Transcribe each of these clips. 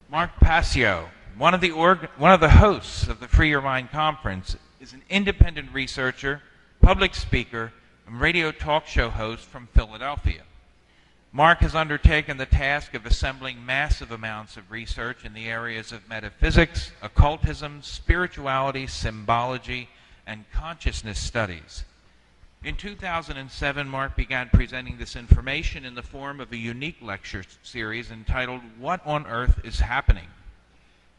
Mark Passio, one of the hosts of the Free Your Mind Conference, is an independent researcher, public speaker, and radio talk show host from Philadelphia. Mark has undertaken the task of assembling massive amounts of research in the areas of metaphysics, occultism, spirituality, symbology, and consciousness studies. In 2007, Mark began presenting this information in the form of a unique lecture series entitled What on Earth is Happening?,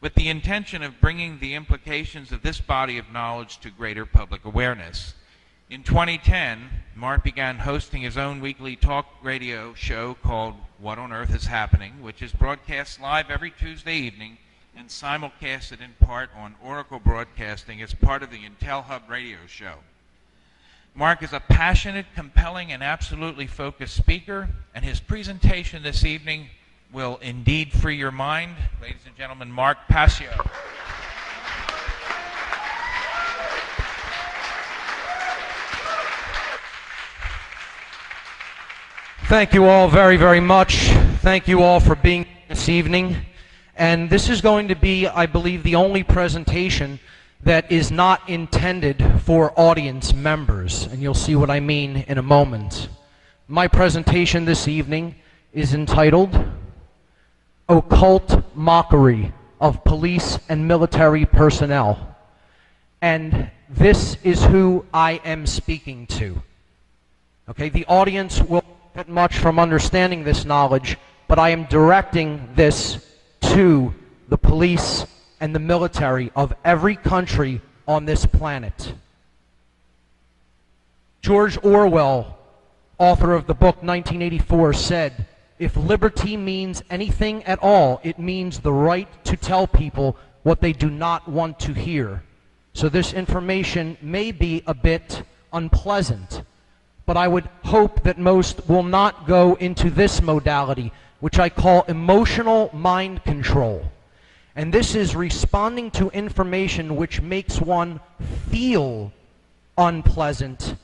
with the intention of bringing the implications of this body of knowledge to greater public awareness. In 2010, Mark began hosting his own weekly talk radio show called What on Earth is Happening?, which is broadcast live every Tuesday evening and simulcasted in part on Oracle Broadcasting as part of the Intel Hub radio show. Mark is a passionate, compelling, and absolutely focused speaker, and his presentation this evening will indeed free your mind. Ladies and gentlemen, Mark Passio. Thank you all very, very much. Thank you all for being here this evening. And this is going to be, I believe, the only presentation that is not intended for audience members, and you'll see what I mean in a moment. My presentation this evening is entitled Occult Mockery of Police and Military Personnel. And this is who I am speaking to. Okay, the audience will get much from understanding this knowledge, but I am directing this to the police and the military of every country on this planet. George Orwell, author of the book 1984, said, "If liberty means anything at all, it means the right to tell people what they do not want to hear." So this information may be a bit unpleasant, but I would hope that most will not go into this modality, which I call emotional mind control. And this is responding to information which makes one feel unpleasant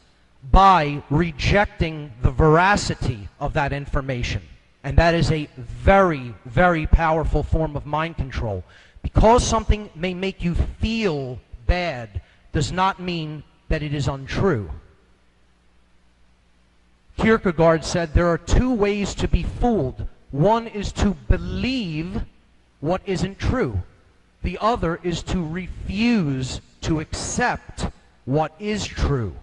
by rejecting the veracity of that information. And that is a very, very powerful form of mind control. Because something may make you feel bad does not mean that it is untrue. Kierkegaard said there are two ways to be fooled. One is to believe what isn't true. The other is to refuse to accept what is true.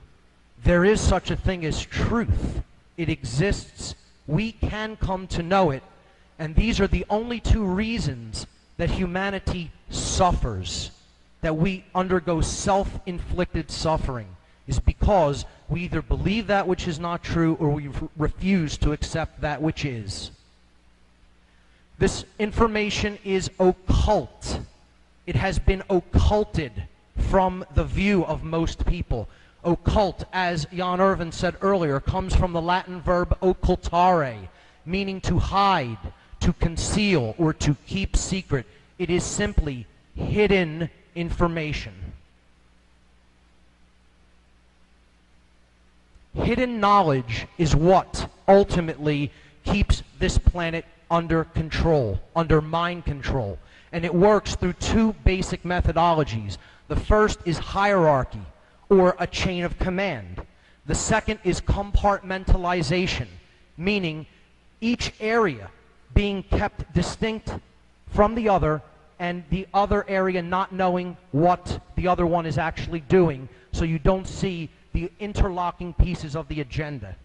There is such a thing as truth. It exists. We can come to know it. And these are the only two reasons that humanity suffers, that we undergo self-inflicted suffering, is because we either believe that which is not true or we refuse to accept that which is. This information is occult. It has been occulted from the view of most people. Occult, as Jan Irvin said earlier, comes from the Latin verb occultare, meaning to hide, to conceal, or to keep secret. It is simply hidden information. Hidden knowledge is what ultimately keeps this planet under control, under mind control. And it works through two basic methodologies. The first is hierarchy, or a chain of command. The second is compartmentalization, meaning each area being kept distinct from the other, and the other area not knowing what the other one is actually doing, so you don't see the interlocking pieces of the agenda.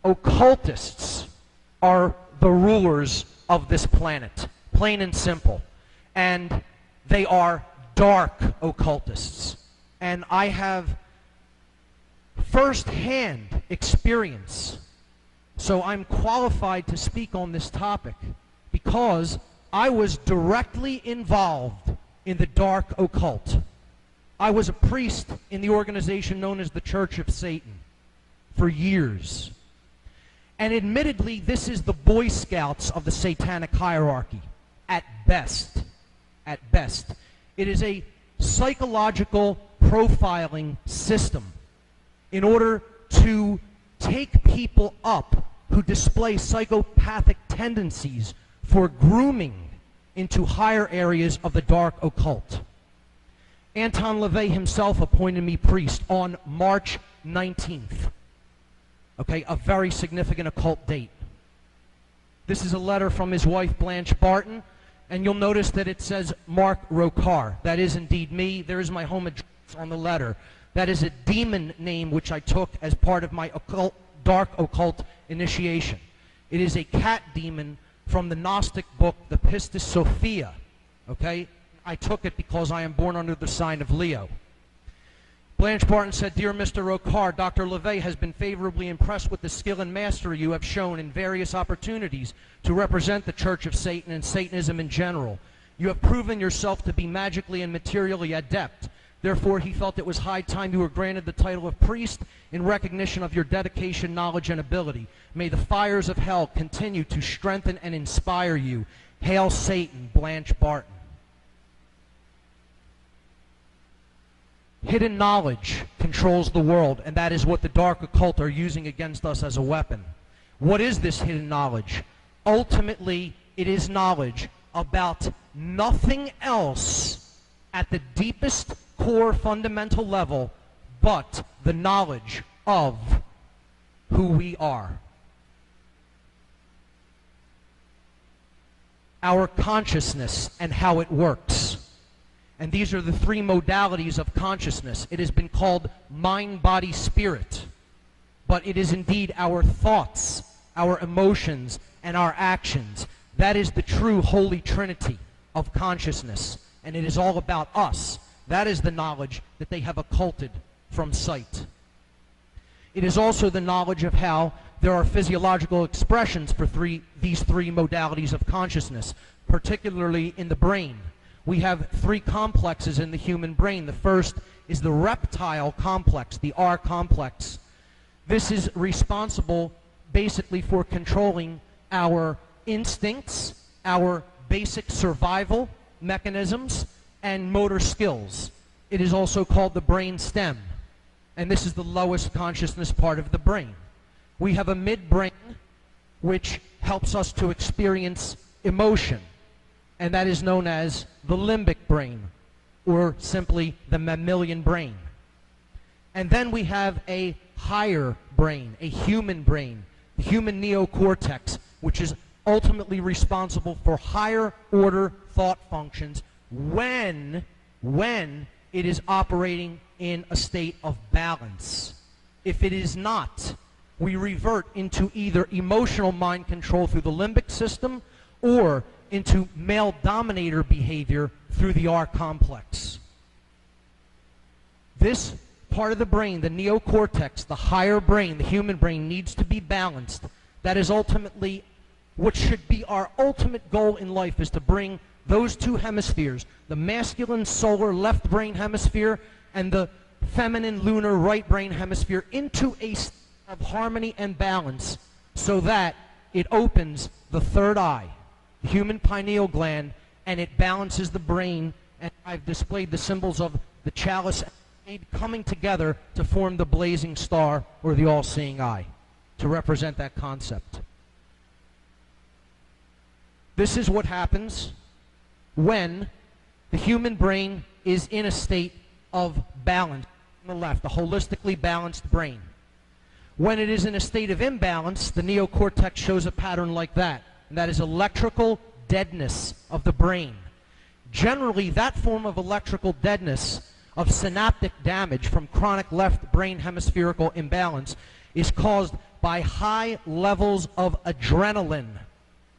Occultists are the rulers of this planet, plain and simple. And they are dark occultists. And I have first-hand experience, so I'm qualified to speak on this topic because I was directly involved in the dark occult. I was a priest in the organization known as the Church of Satan for years. And admittedly, this is the Boy Scouts of the satanic hierarchy, at best. At best. It is a psychological profiling system in order to take people up who display psychopathic tendencies for grooming into higher areas of the dark occult. Anton LaVey himself appointed me priest on March 19th. Okay, a very significant occult date. This is a letter from his wife Blanche Barton, and you'll notice that it says Mark Rokar. That is indeed me. There is my home address on the letter. That is a demon name which I took as part of my dark occult initiation. It is a cat demon from the Gnostic book, the Pistis Sophia. Okay? I took it because I am born under the sign of Leo. Blanche Barton said, "Dear Mr. Rokar, Dr. LaVey has been favorably impressed with the skill and mastery you have shown in various opportunities to represent the Church of Satan and Satanism in general. You have proven yourself to be magically and materially adept. Therefore, he felt it was high time you were granted the title of priest in recognition of your dedication, knowledge, and ability. May the fires of hell continue to strengthen and inspire you. Hail Satan, Blanche Barton." Hidden knowledge controls the world, and that is what the dark occult are using against us as a weapon. What is this hidden knowledge? Ultimately, it is knowledge about nothing else at the deepest core fundamental level but the knowledge of who we are. Our consciousness and how it works. And these are the three modalities of consciousness. It has been called mind, body, spirit. But it is indeed our thoughts, our emotions, and our actions. That is the true Holy Trinity of consciousness. And it is all about us. That is the knowledge that they have occulted from sight. It is also the knowledge of how there are physiological expressions for these three modalities of consciousness, particularly in the brain. We have three complexes in the human brain. The first is the reptile complex, the R complex. This is responsible basically for controlling our instincts, our basic survival mechanisms, and motor skills. It is also called the brain stem, and this is the lowest consciousness part of the brain. We have a midbrain, which helps us to experience emotion, and that is known as the limbic brain, or simply the mammalian brain. And then we have a higher brain, a human brain, the human neocortex, which is ultimately responsible for higher order thought functions when it is operating in a state of balance. If it is not, we revert into either emotional mind control through the limbic system or into male dominator behavior through the R complex. This part of the brain, the neocortex, the higher brain, the human brain, needs to be balanced. That is ultimately what should be our ultimate goal in life, is to bring those two hemispheres, the masculine solar left brain hemisphere and the feminine lunar right brain hemisphere, into a state of harmony and balance, so that it opens the third eye, the human pineal gland, and it balances the brain. And I've displayed the symbols of the chalice coming together to form the blazing star, or the all-seeing eye, to represent that concept. This is what happens when the human brain is in a state of balance on the left, a holistically balanced brain. When it is in a state of imbalance, the neocortex shows a pattern like that, and that is electrical deadness of the brain. Generally, that form of electrical deadness, of synaptic damage from chronic left brain hemispherical imbalance, is caused by high levels of adrenaline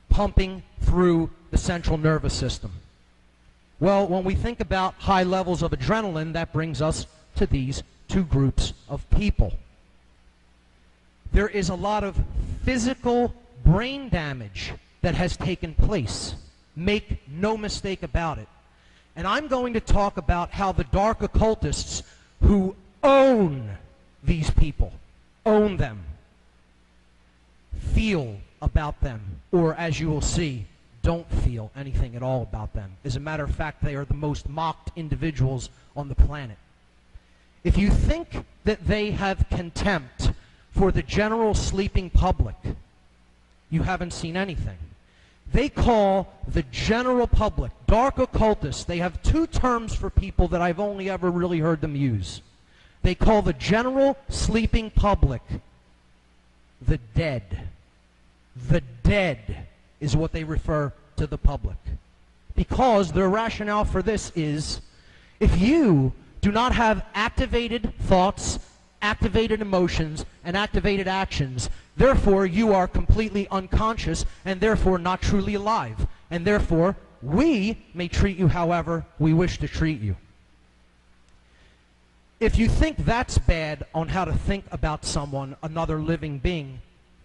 pumping through the central nervous system. Well, when we think about high levels of adrenaline, that brings us to these two groups of people. There is a lot of physical brain damage that has taken place. Make no mistake about it. And I'm going to talk about how the dark occultists who own these people, own them, feel about them, or as you will see, don't feel anything at all about them. As a matter of fact, they are the most mocked individuals on the planet. If you think that they have contempt for the general sleeping public, you haven't seen anything. They call the general public, dark occultists, they have two terms for people that I've only ever really heard them use. They call the general sleeping public the dead. The dead is what they refer to the public. Because their rationale for this is, if you do not have activated thoughts, activated emotions, and activated actions, therefore you are completely unconscious and therefore not truly alive. And therefore we may treat you however we wish to treat you. If you think that's bad on how to think about someone, another living being,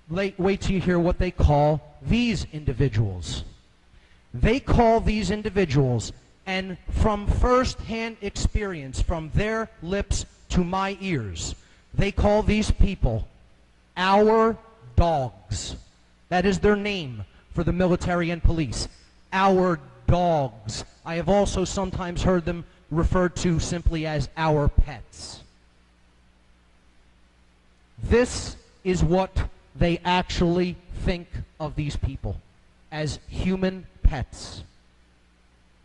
wait till you hear what they call these individuals. They call these individuals, and from first-hand experience, from their lips to my ears, they call these people our dogs. That is their name for the military and police. Our dogs. I have also sometimes heard them referred to simply as our pets. This is what they actually think of these people, as human pets.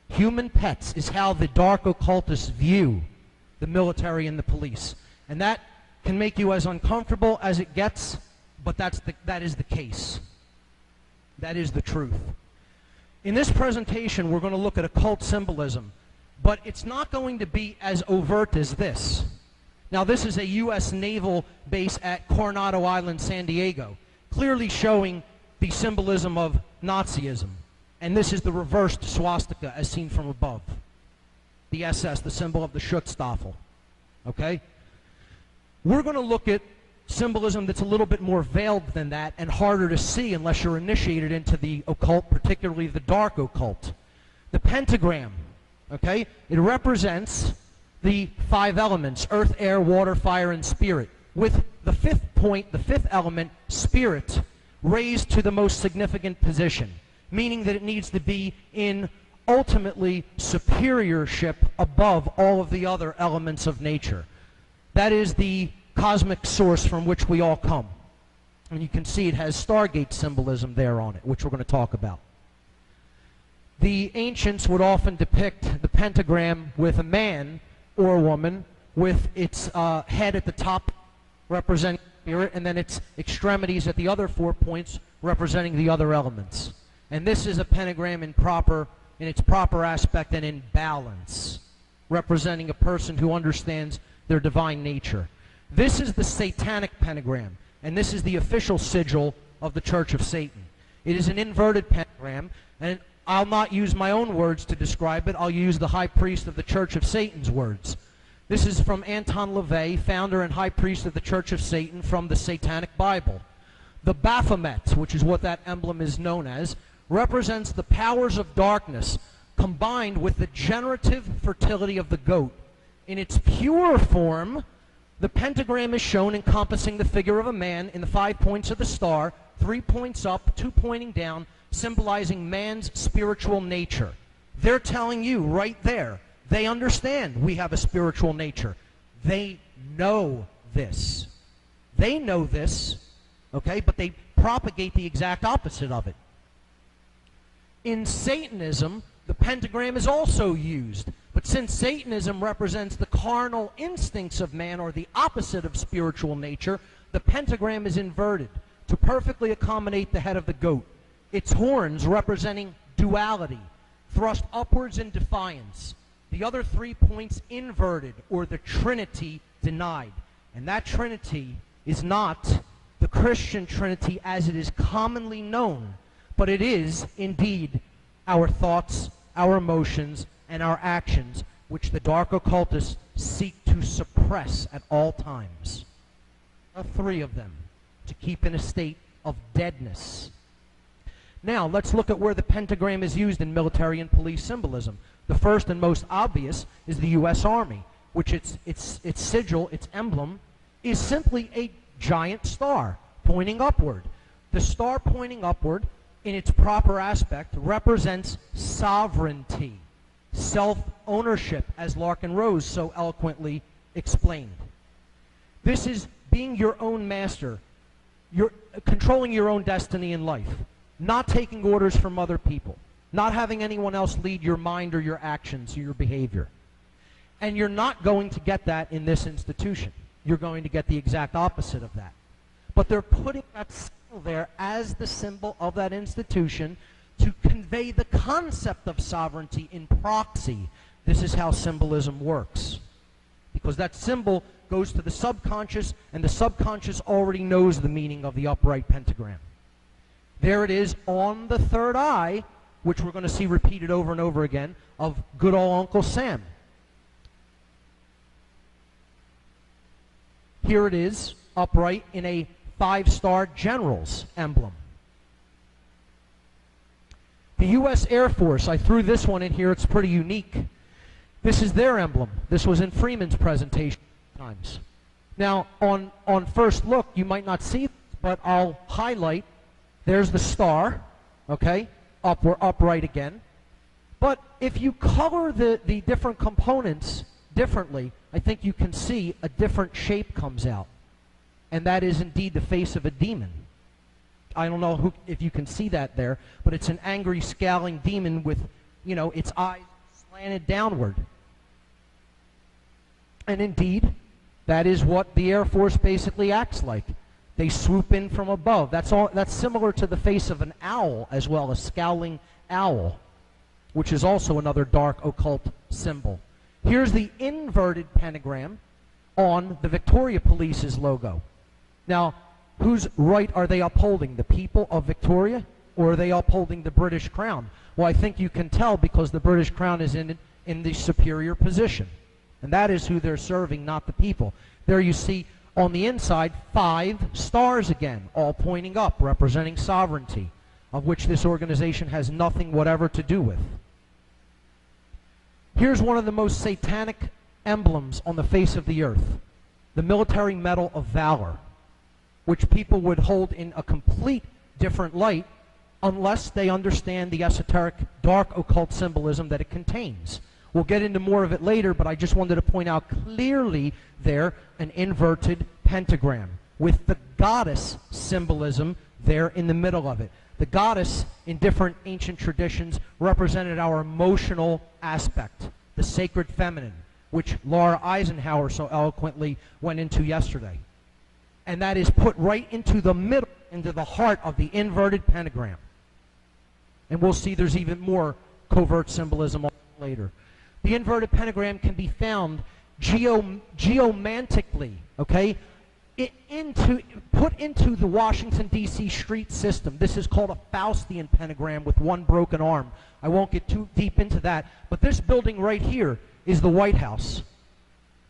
Human pets is how the dark occultists view the military and the police. And that can make you as uncomfortable as it gets, but that is the case. That is the truth. In this presentation, we're going to look at occult symbolism, but it's not going to be as overt as this. Now, this is a U.S. naval base at Coronado Island, San Diego, clearly showing the symbolism of Nazism. And this is the reversed swastika as seen from above. The SS, the symbol of the Schutzstaffel. Okay? We're going to look at symbolism that's a little bit more veiled than that and harder to see unless you're initiated into the occult, particularly the dark occult. The pentagram, okay? It represents the 5 elements, earth, air, water, fire, and spirit, with the 5th point, the 5th element, spirit, raised to the most significant position, meaning that it needs to be in ultimately superiorship above all of the other elements of nature. That is the cosmic source from which we all come. And you can see it has Stargate symbolism there on it, which we're going to talk about. The ancients would often depict the pentagram with a man or a woman with its head at the top representing spirit, and then its extremities at the other 4 points representing the other elements. And this is a pentagram in its proper aspect and in balance, representing a person who understands their divine nature. This is the satanic pentagram, and this is the official sigil of the Church of Satan. It is an inverted pentagram, and I'll not use my own words to describe it. I'll use the high priest of the Church of Satan's words. This is from Anton LaVey, founder and high priest of the Church of Satan, from the Satanic Bible. The Baphomet, which is what that emblem is known as, represents the powers of darkness combined with the generative fertility of the goat. In its pure form, the pentagram is shown encompassing the figure of a man in the 5 points of the star, 3 points up, 2 pointing down, symbolizing man's spiritual nature. They're telling you right there, they understand we have a spiritual nature. They know this. They know this, okay, but they propagate the exact opposite of it. In Satanism, the pentagram is also used. But since Satanism represents the carnal instincts of man, or the opposite of spiritual nature, the pentagram is inverted to perfectly accommodate the head of the goat. Its horns, representing duality, thrust upwards in defiance. The other 3 points inverted, or the Trinity denied. And that Trinity is not the Christian Trinity as it is commonly known, but it is indeed our thoughts, our emotions, and our actions, which the dark occultists seek to suppress at all times. 3 of them, to keep in a state of deadness. Now, let's look at where the pentagram is used in military and police symbolism. The first and most obvious is the U.S. Army, which its sigil, its emblem, is simply a giant star pointing upward. The star pointing upward, in its proper aspect, represents sovereignty, self-ownership, as Larkin Rose so eloquently explained. This is being your own master, you're controlling your own destiny in life. not taking orders from other people, not having anyone else lead your mind or your actions or your behavior. And you're not going to get that in this institution. You're going to get the exact opposite of that. But they're putting that symbol there as the symbol of that institution to convey the concept of sovereignty in proxy. This is how symbolism works. Because that symbol goes to the subconscious, and the subconscious already knows the meaning of the upright pentagram. There it is on the third eye, which we're going to see repeated over and over again, of good old Uncle Sam. Here it is, upright in a 5-star general's emblem. The U.S. Air Force, I threw this one in here, it's pretty unique. This is their emblem. This was in Freeman's presentation times. Now, on first look, you might not see it, but I'll highlight. There's the star, okay, upright again. But if you color the different components differently, I think you can see a different shape comes out. And that is indeed the face of a demon. I don't know if you can see that there, but it's an angry, scowling demon with, its eyes slanted downward. And indeed, that is what the Air Force basically acts like. They swoop in from above. That's similar to the face of an owl as well, a scowling owl, which is also another dark occult symbol. Here's the inverted pentagram on the Victoria Police's logo. Now, whose right are they upholding? The people of Victoria, or are they upholding the British Crown? Well, I think you can tell because the British Crown is in the superior position. And that is who they're serving, not the people. There you see on the inside 5 stars again, all pointing up, representing sovereignty, of which this organization has nothing whatever to do with. Here's one of the most satanic emblems on the face of the earth, the military medal of valor, which people would hold in a complete different light unless they understand the esoteric dark occult symbolism that it contains. We'll get into more of it later, but I just wanted to point out clearly there an inverted pentagram with the goddess symbolism there in the middle of it. The goddess in different ancient traditions represented our emotional aspect, the sacred feminine, which Laura Eisenhower so eloquently went into yesterday. And that is put right into the middle, into the heart of the inverted pentagram. And we'll see there's even more covert symbolism later. The inverted pentagram can be found geomantically, okay, put into the Washington, D.C. street system. This is called a Faustian pentagram with one broken arm. I won't get too deep into that, but this building right here is the White House,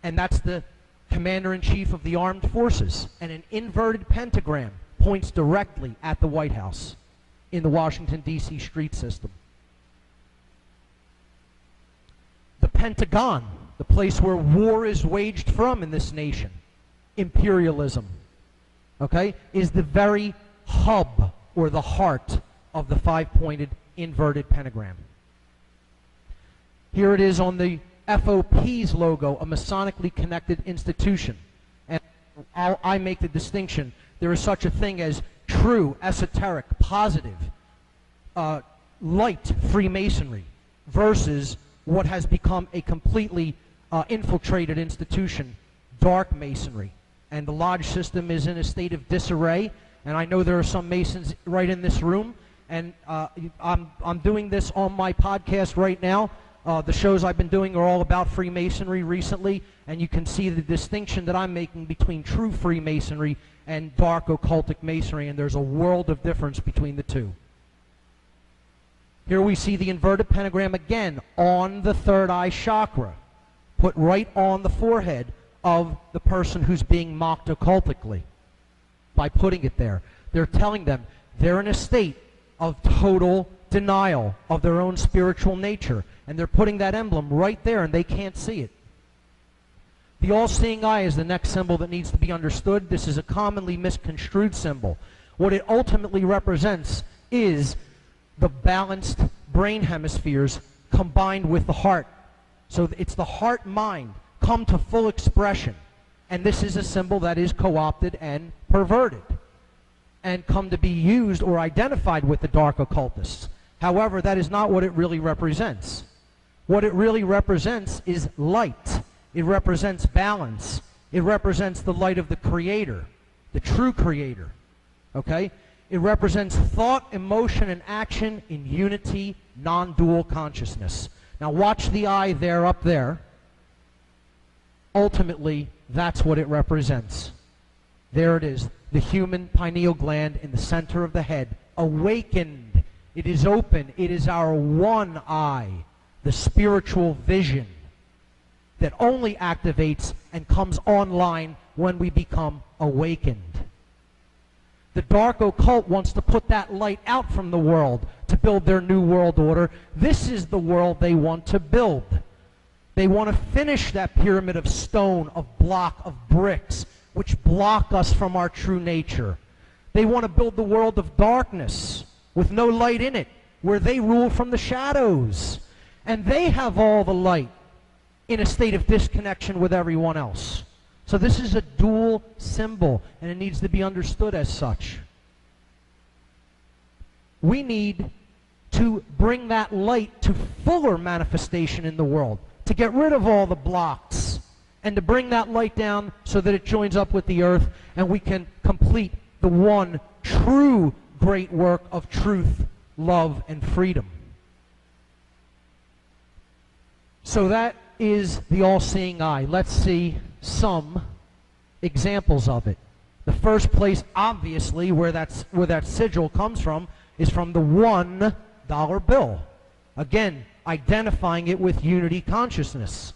and that's the Commander-in-Chief of the Armed Forces, and an inverted pentagram points directly at the White House in the Washington, D.C. street system. The Pentagon, the place where war is waged from in this nation, imperialism, okay, is the very hub or the heart of the 5-pointed inverted pentagram. Here it is on the FOP's logo, a Masonically connected institution. And I make the distinction. There is such a thing as true, esoteric, positive, light Freemasonry versus what has become a completely infiltrated institution, dark Masonry. And the lodge system is in a state of disarray. And I know there are some Masons right in this room. And I'm doing this on my podcast right now. The shows I've been doing are all about Freemasonry recently, and you can see the distinction that I'm making between true Freemasonry and dark occultic Masonry, and there's a world of difference between the two. Here we see the inverted pentagram again on the third eye chakra, put right on the forehead of the person who's being mocked occultically by putting it there. They're telling them they're in a state of total denial of their own spiritual nature. And they're putting that emblem right there, and they can't see it. The all-seeing eye is the next symbol that needs to be understood. This is a commonly misconstrued symbol. What it ultimately represents is the balanced brain hemispheres combined with the heart. So it's the heart-mind come to full expression. And this is a symbol that is co-opted and perverted. and come to be used or identified with the dark occultists. However, that is not what it really represents. What it really represents is light. It represents balance. It represents the light of the Creator, the true Creator. Okay? It represents thought, emotion, and action in unity, non-dual consciousness. Now watch the eye there, up there. Ultimately, that's what it represents. There it is, the human pineal gland in the center of the head, awakened. It is open. It is our one eye, the spiritual vision that only activates and comes online when we become awakened. The dark occult wants to put that light out from the world to build their new world order. This is the world they want to build. They want to finish that pyramid of stone, of block, of bricks, which block us from our true nature. They want to build the world of darkness with no light in it, where they rule from the shadows. And they have all the light in a state of disconnection with everyone else. So this is a dual symbol, and it needs to be understood as such. We need to bring that light to fuller manifestation in the world, to get rid of all the blocks, and to bring that light down so that it joins up with the earth, and we can complete the one true great work of truth, love, and freedom. So that is the all-seeing eye. Let's see some examples of it. The first place, obviously, where that sigil comes from is from the $1 bill. Again, identifying it with unity consciousness.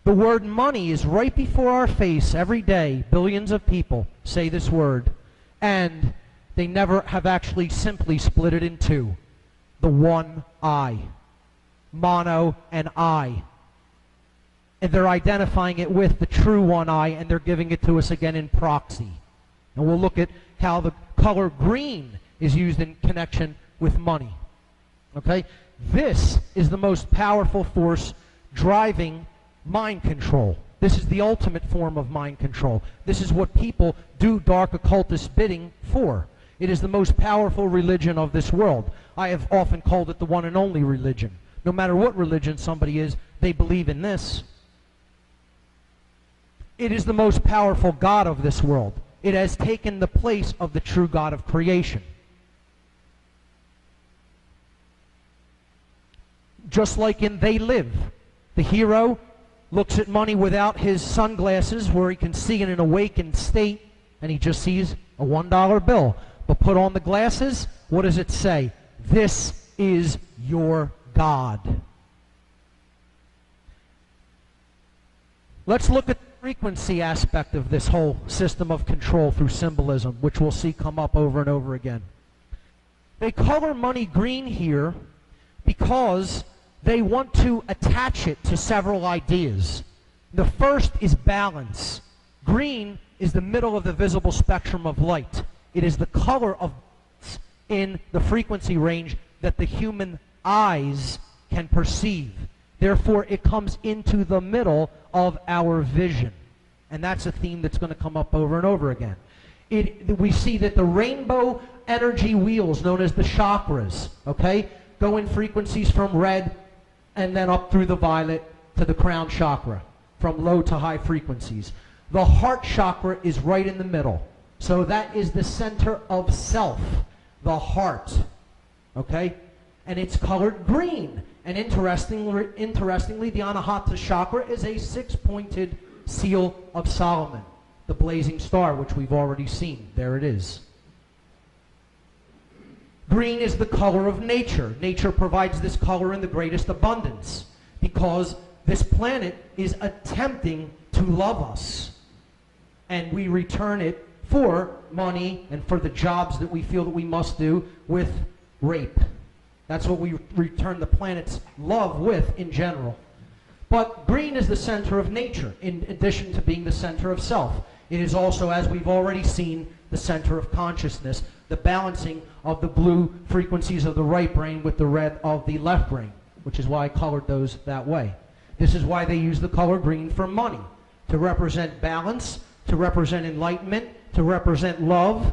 The word money is right before our face every day. Billions of people say this word, and they never have actually simply split it in two. The one eye. Mono and eye. And they're identifying it with the true one eye, and they're giving it to us again in proxy. And we'll look at how the color green is used in connection with money. Okay? This is the most powerful force driving mind control. This is the ultimate form of mind control. This is what people do dark occultist bidding for. It is the most powerful religion of this world. I have often called it the one and only religion. No matter what religion somebody is, they believe in this. It is the most powerful God of this world. It has taken the place of the true God of creation. Just like in They Live, the hero looks at money without his sunglasses where he can see in an awakened state, and he just sees a $1 bill. But put on the glasses, what does it say? This is your God. Let's look at the frequency aspect of this whole system of control through symbolism, which we'll see come up over and over again. They color money green here because they want to attach it to several ideas. The first is balance. Green is the middle of the visible spectrum of light. It is the color of in the frequency range that the human eyes can perceive. Therefore, it comes into the middle of our vision. And that's a theme that's going to come up over and over again. We see that the rainbow energy wheels, known as the chakras, okay, go in frequencies from red and then up through the violet to the crown chakra, from low to high frequencies. The heart chakra is right in the middle. So that is the center of self, the heart, okay? And it's colored green. And interestingly, the Anahata chakra is a six-pointed seal of Solomon, the blazing star, which we've already seen. There it is. Green is the color of nature. Nature provides this color in the greatest abundance because this planet is attempting to love us. And we return it for money and for the jobs that we feel that we must do with rape. That's what we return the planet's love with in general. But green is the center of nature, in addition to being the center of self. It is also, as we've already seen, the center of consciousness, the balancing of the blue frequencies of the right brain with the red of the left brain, which is why I colored those that way. This is why they use the color green for money, to represent balance, to represent enlightenment, to represent love,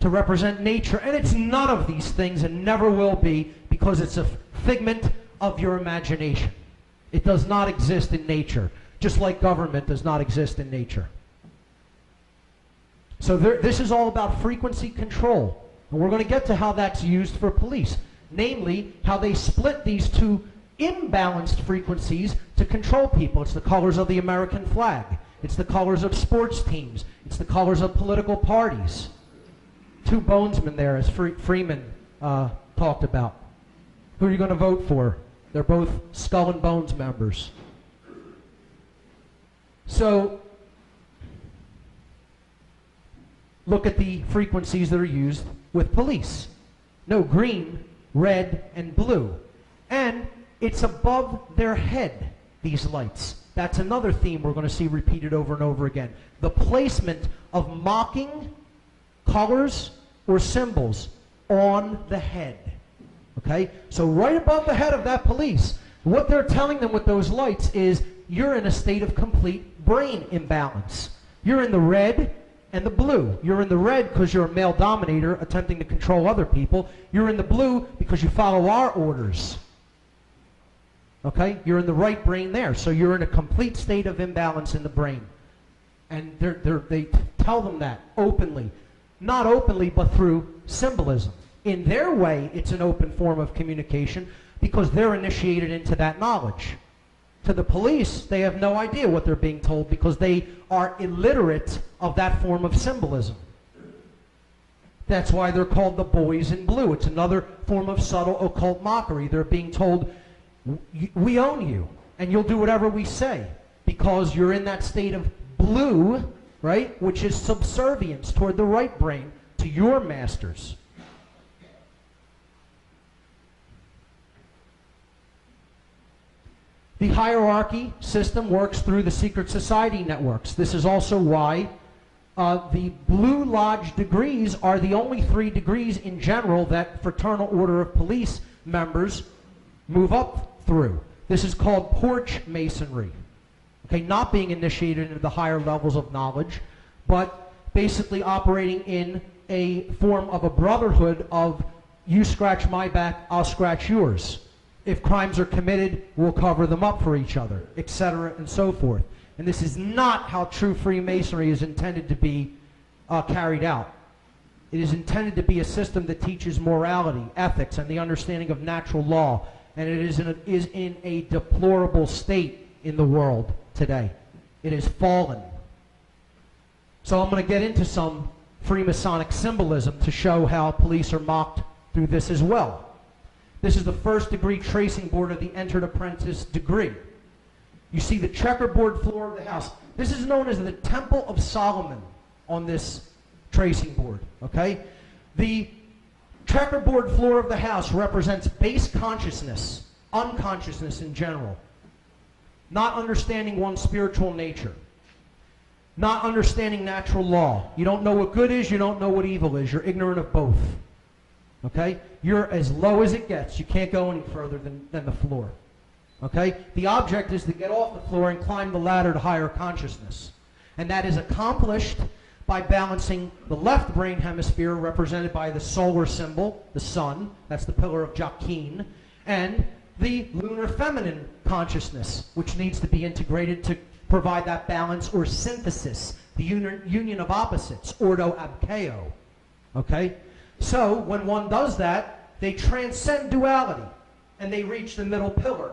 to represent nature, and it's none of these things and never will be, because it's a figment of your imagination. It does not exist in nature, just like government does not exist in nature. So this is all about frequency control. And we're going to get to how that's used for police. Namely, how they split these two imbalanced frequencies to control people. It's the colors of the American flag. It's the colors of sports teams. It's the colors of political parties. Two bonesmen there, as Freeman talked about. Who are you going to vote for? They're both Skull and Bones members. So, look at the frequencies that are used with police. No, green, red, and blue. And it's above their head, these lights. That's another theme we're going to see repeated over and over again. The placement of mocking colors or symbols on the head. Okay? So right above the head of that police, what they're telling them with those lights is you're in a state of complete brain imbalance. You're in the red and the blue. You're in the red because you're a male dominator attempting to control other people. You're in the blue because you follow our orders. Okay? You're in the right brain there. So you're in a complete state of imbalance in the brain. And they tell them that openly. Not openly, but through symbolism. In their way, it's an open form of communication because they're initiated into that knowledge. To the police, they have no idea what they're being told because they are illiterate of that form of symbolism. That's why they're called the boys in blue. It's another form of subtle occult mockery. They're being told, we own you, and you'll do whatever we say because you're in that state of blue, right, which is subservience toward the right brain to your masters. The hierarchy system works through the secret society networks. This is also why the Blue Lodge degrees are the only 3 degrees in general that Fraternal Order of Police members move up through. This is called porch masonry. Okay, not being initiated into the higher levels of knowledge, but basically operating in a form of a brotherhood of you scratch my back, I'll scratch yours. If crimes are committed, we'll cover them up for each other, etc., and so forth. And this is not how true Freemasonry is intended to be carried out. It is intended to be a system that teaches morality, ethics, and the understanding of natural law. And it is in a deplorable state in the world today. It has fallen. So I'm going to get into some Freemasonic symbolism to show how police are mocked through this as well. This is the first degree tracing board of the entered apprentice degree. You see the checkerboard floor of the house. This is known as the Temple of Solomon on this tracing board, okay? The checkerboard floor of the house represents base consciousness, unconsciousness in general, not understanding one's spiritual nature, not understanding natural law. You don't know what good is, you don't know what evil is. You're ignorant of both. Okay? You're as low as it gets. You can't go any further than the floor. Okay? The object is to get off the floor and climb the ladder to higher consciousness. And that is accomplished by balancing the left brain hemisphere, represented by the solar symbol, the sun, that's the pillar of Jachin, and the lunar feminine consciousness, which needs to be integrated to provide that balance or synthesis, the union of opposites, ordo abkeo. Okay? So, when one does that, they transcend duality, and they reach the middle pillar,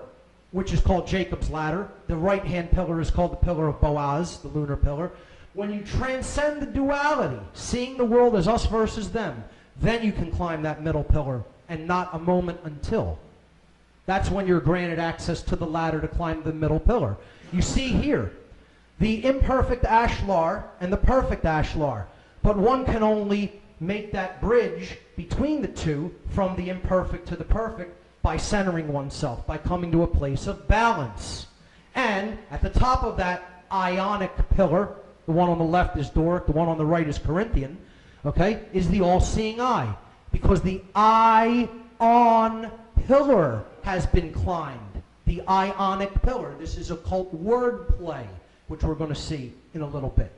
which is called Jacob's ladder. The right-hand pillar is called the pillar of Boaz, the lunar pillar. When you transcend the duality, seeing the world as us versus them, then you can climb that middle pillar, and not a moment until. That's when you're granted access to the ladder to climb the middle pillar. You see here, the imperfect ashlar and the perfect ashlar, but one can only make that bridge between the two from the imperfect to the perfect by centering oneself, by coming to a place of balance. And at the top of that ionic pillar, the one on the left is Doric, the one on the right is Corinthian, okay, is the all-seeing eye. Because the ion pillar has been climbed. The ionic pillar. This is occult wordplay, which we're going to see in a little bit.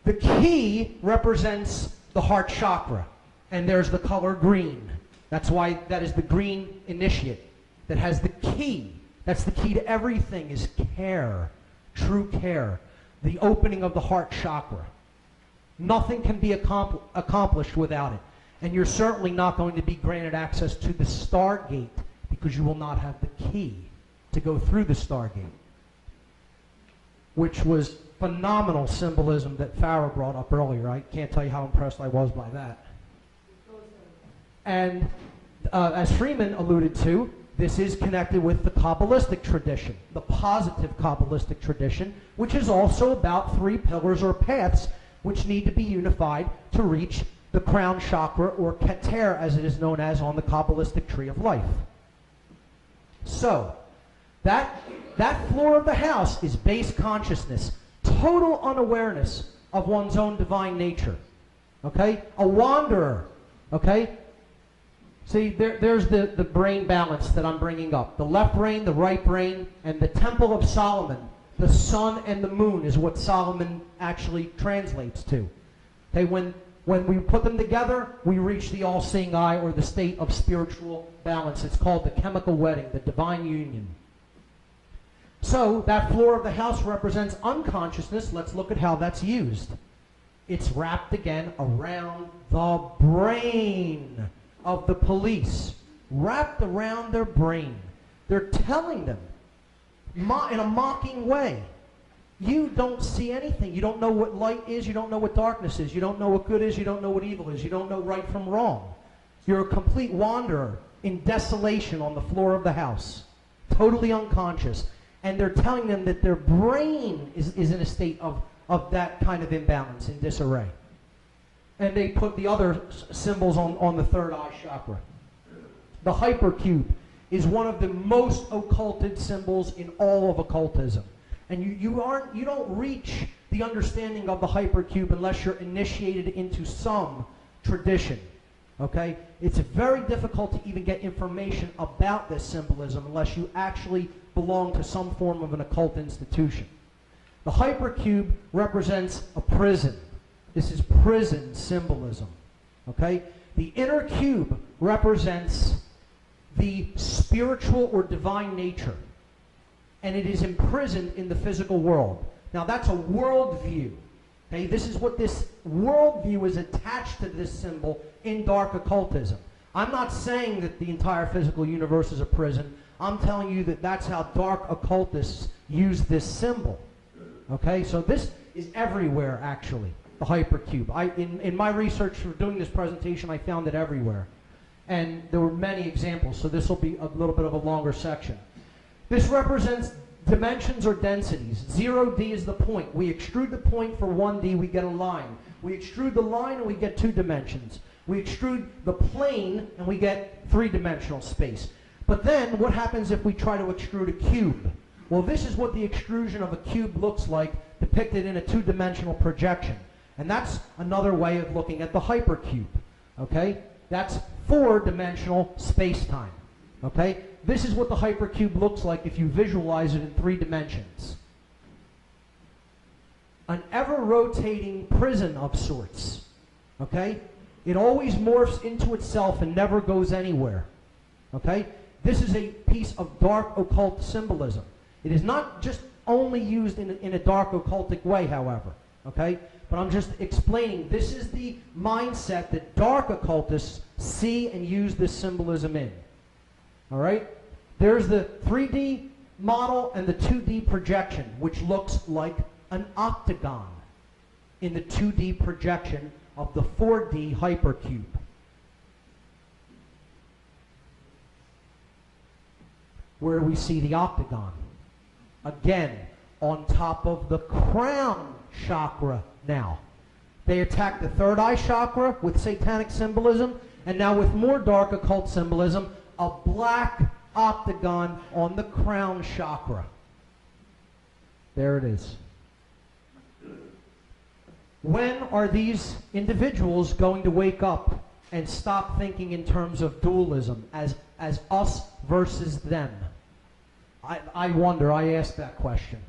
The key represents the heart chakra, and there's the color green. That's why that is the green initiate that has the key. That's the key to everything, is care, true care, the opening of the heart chakra. Nothing can be accomplished without it. And you're certainly not going to be granted access to the Stargate because you will not have the key to go through the Stargate, which was phenomenal symbolism that Farah brought up earlier. I can't tell you how impressed I was by that. And as Freeman alluded to, this is connected with the Kabbalistic tradition, the positive Kabbalistic tradition, which is also about 3 pillars or paths which need to be unified to reach the crown chakra, or Keter as it is known as on the Kabbalistic tree of life. So, that floor of the house is base consciousness, total unawareness of one's own divine nature. Okay? A wanderer. Okay? See, there's the brain balance that I'm bringing up. The left brain, the right brain, and the Temple of Solomon. The sun and the moon is what Solomon actually translates to. Okay, when we put them together, we reach the all-seeing eye, or the state of spiritual balance. It's called the chemical wedding, the divine union. So that floor of the house represents unconsciousness. Let's look at how that's used. It's wrapped again around the brain of the police, wrapped around their brain. They're telling them in a mocking way, you don't see anything. You don't know what light is. You don't know what darkness is. You don't know what good is. You don't know what evil is. You don't know right from wrong. You're a complete wanderer in desolation on the floor of the house, totally unconscious. And they're telling them that their brain is in a state of that kind of imbalance, in disarray. And they put the other symbols on the third eye chakra. The hypercube is one of the most occulted symbols in all of occultism. And you don't reach the understanding of the hypercube unless you're initiated into some tradition. Okay? It's very difficult to even get information about this symbolism unless you actually belong to some form of an occult institution. The hypercube represents a prison. This is prison symbolism. Okay? The inner cube represents the spiritual or divine nature, and it is imprisoned in the physical world. Now that's a worldview. Okay? This is what this worldview is attached to this symbol in dark occultism. I'm not saying that the entire physical universe is a prison. I'm telling you that that's how dark occultists use this symbol. Okay? So this is everywhere, actually, the hypercube. In my research for doing this presentation, I found it everywhere. And there were many examples, so this will be a little bit of a longer section. This represents dimensions or densities. 0D is the point. We extrude the point for 1D, we get a line. We extrude the line and we get 2 dimensions. We extrude the plane and we get 3-dimensional space. But then, what happens if we try to extrude a cube? Well, this is what the extrusion of a cube looks like, depicted in a 2-dimensional projection. And that's another way of looking at the hypercube. Okay? That's 4-dimensional space-time. Okay? This is what the hypercube looks like if you visualize it in 3 dimensions. An ever-rotating prison of sorts. Okay? It always morphs into itself and never goes anywhere. Okay? This is a piece of dark occult symbolism. It is not just only used in a dark occultic way, however. Okay? But I'm just explaining, this is the mindset that dark occultists see and use this symbolism in. All right? There's the 3D model and the 2D projection, which looks like an octagon in the 2D projection of the 4D hypercube. Where do we see the octagon? Again, on top of the crown chakra now. They attack the third eye chakra with satanic symbolism, and now with more dark occult symbolism, a black octagon on the crown chakra. There it is. When are these individuals going to wake up and stop thinking in terms of dualism as us versus them? I wonder, I ask that question.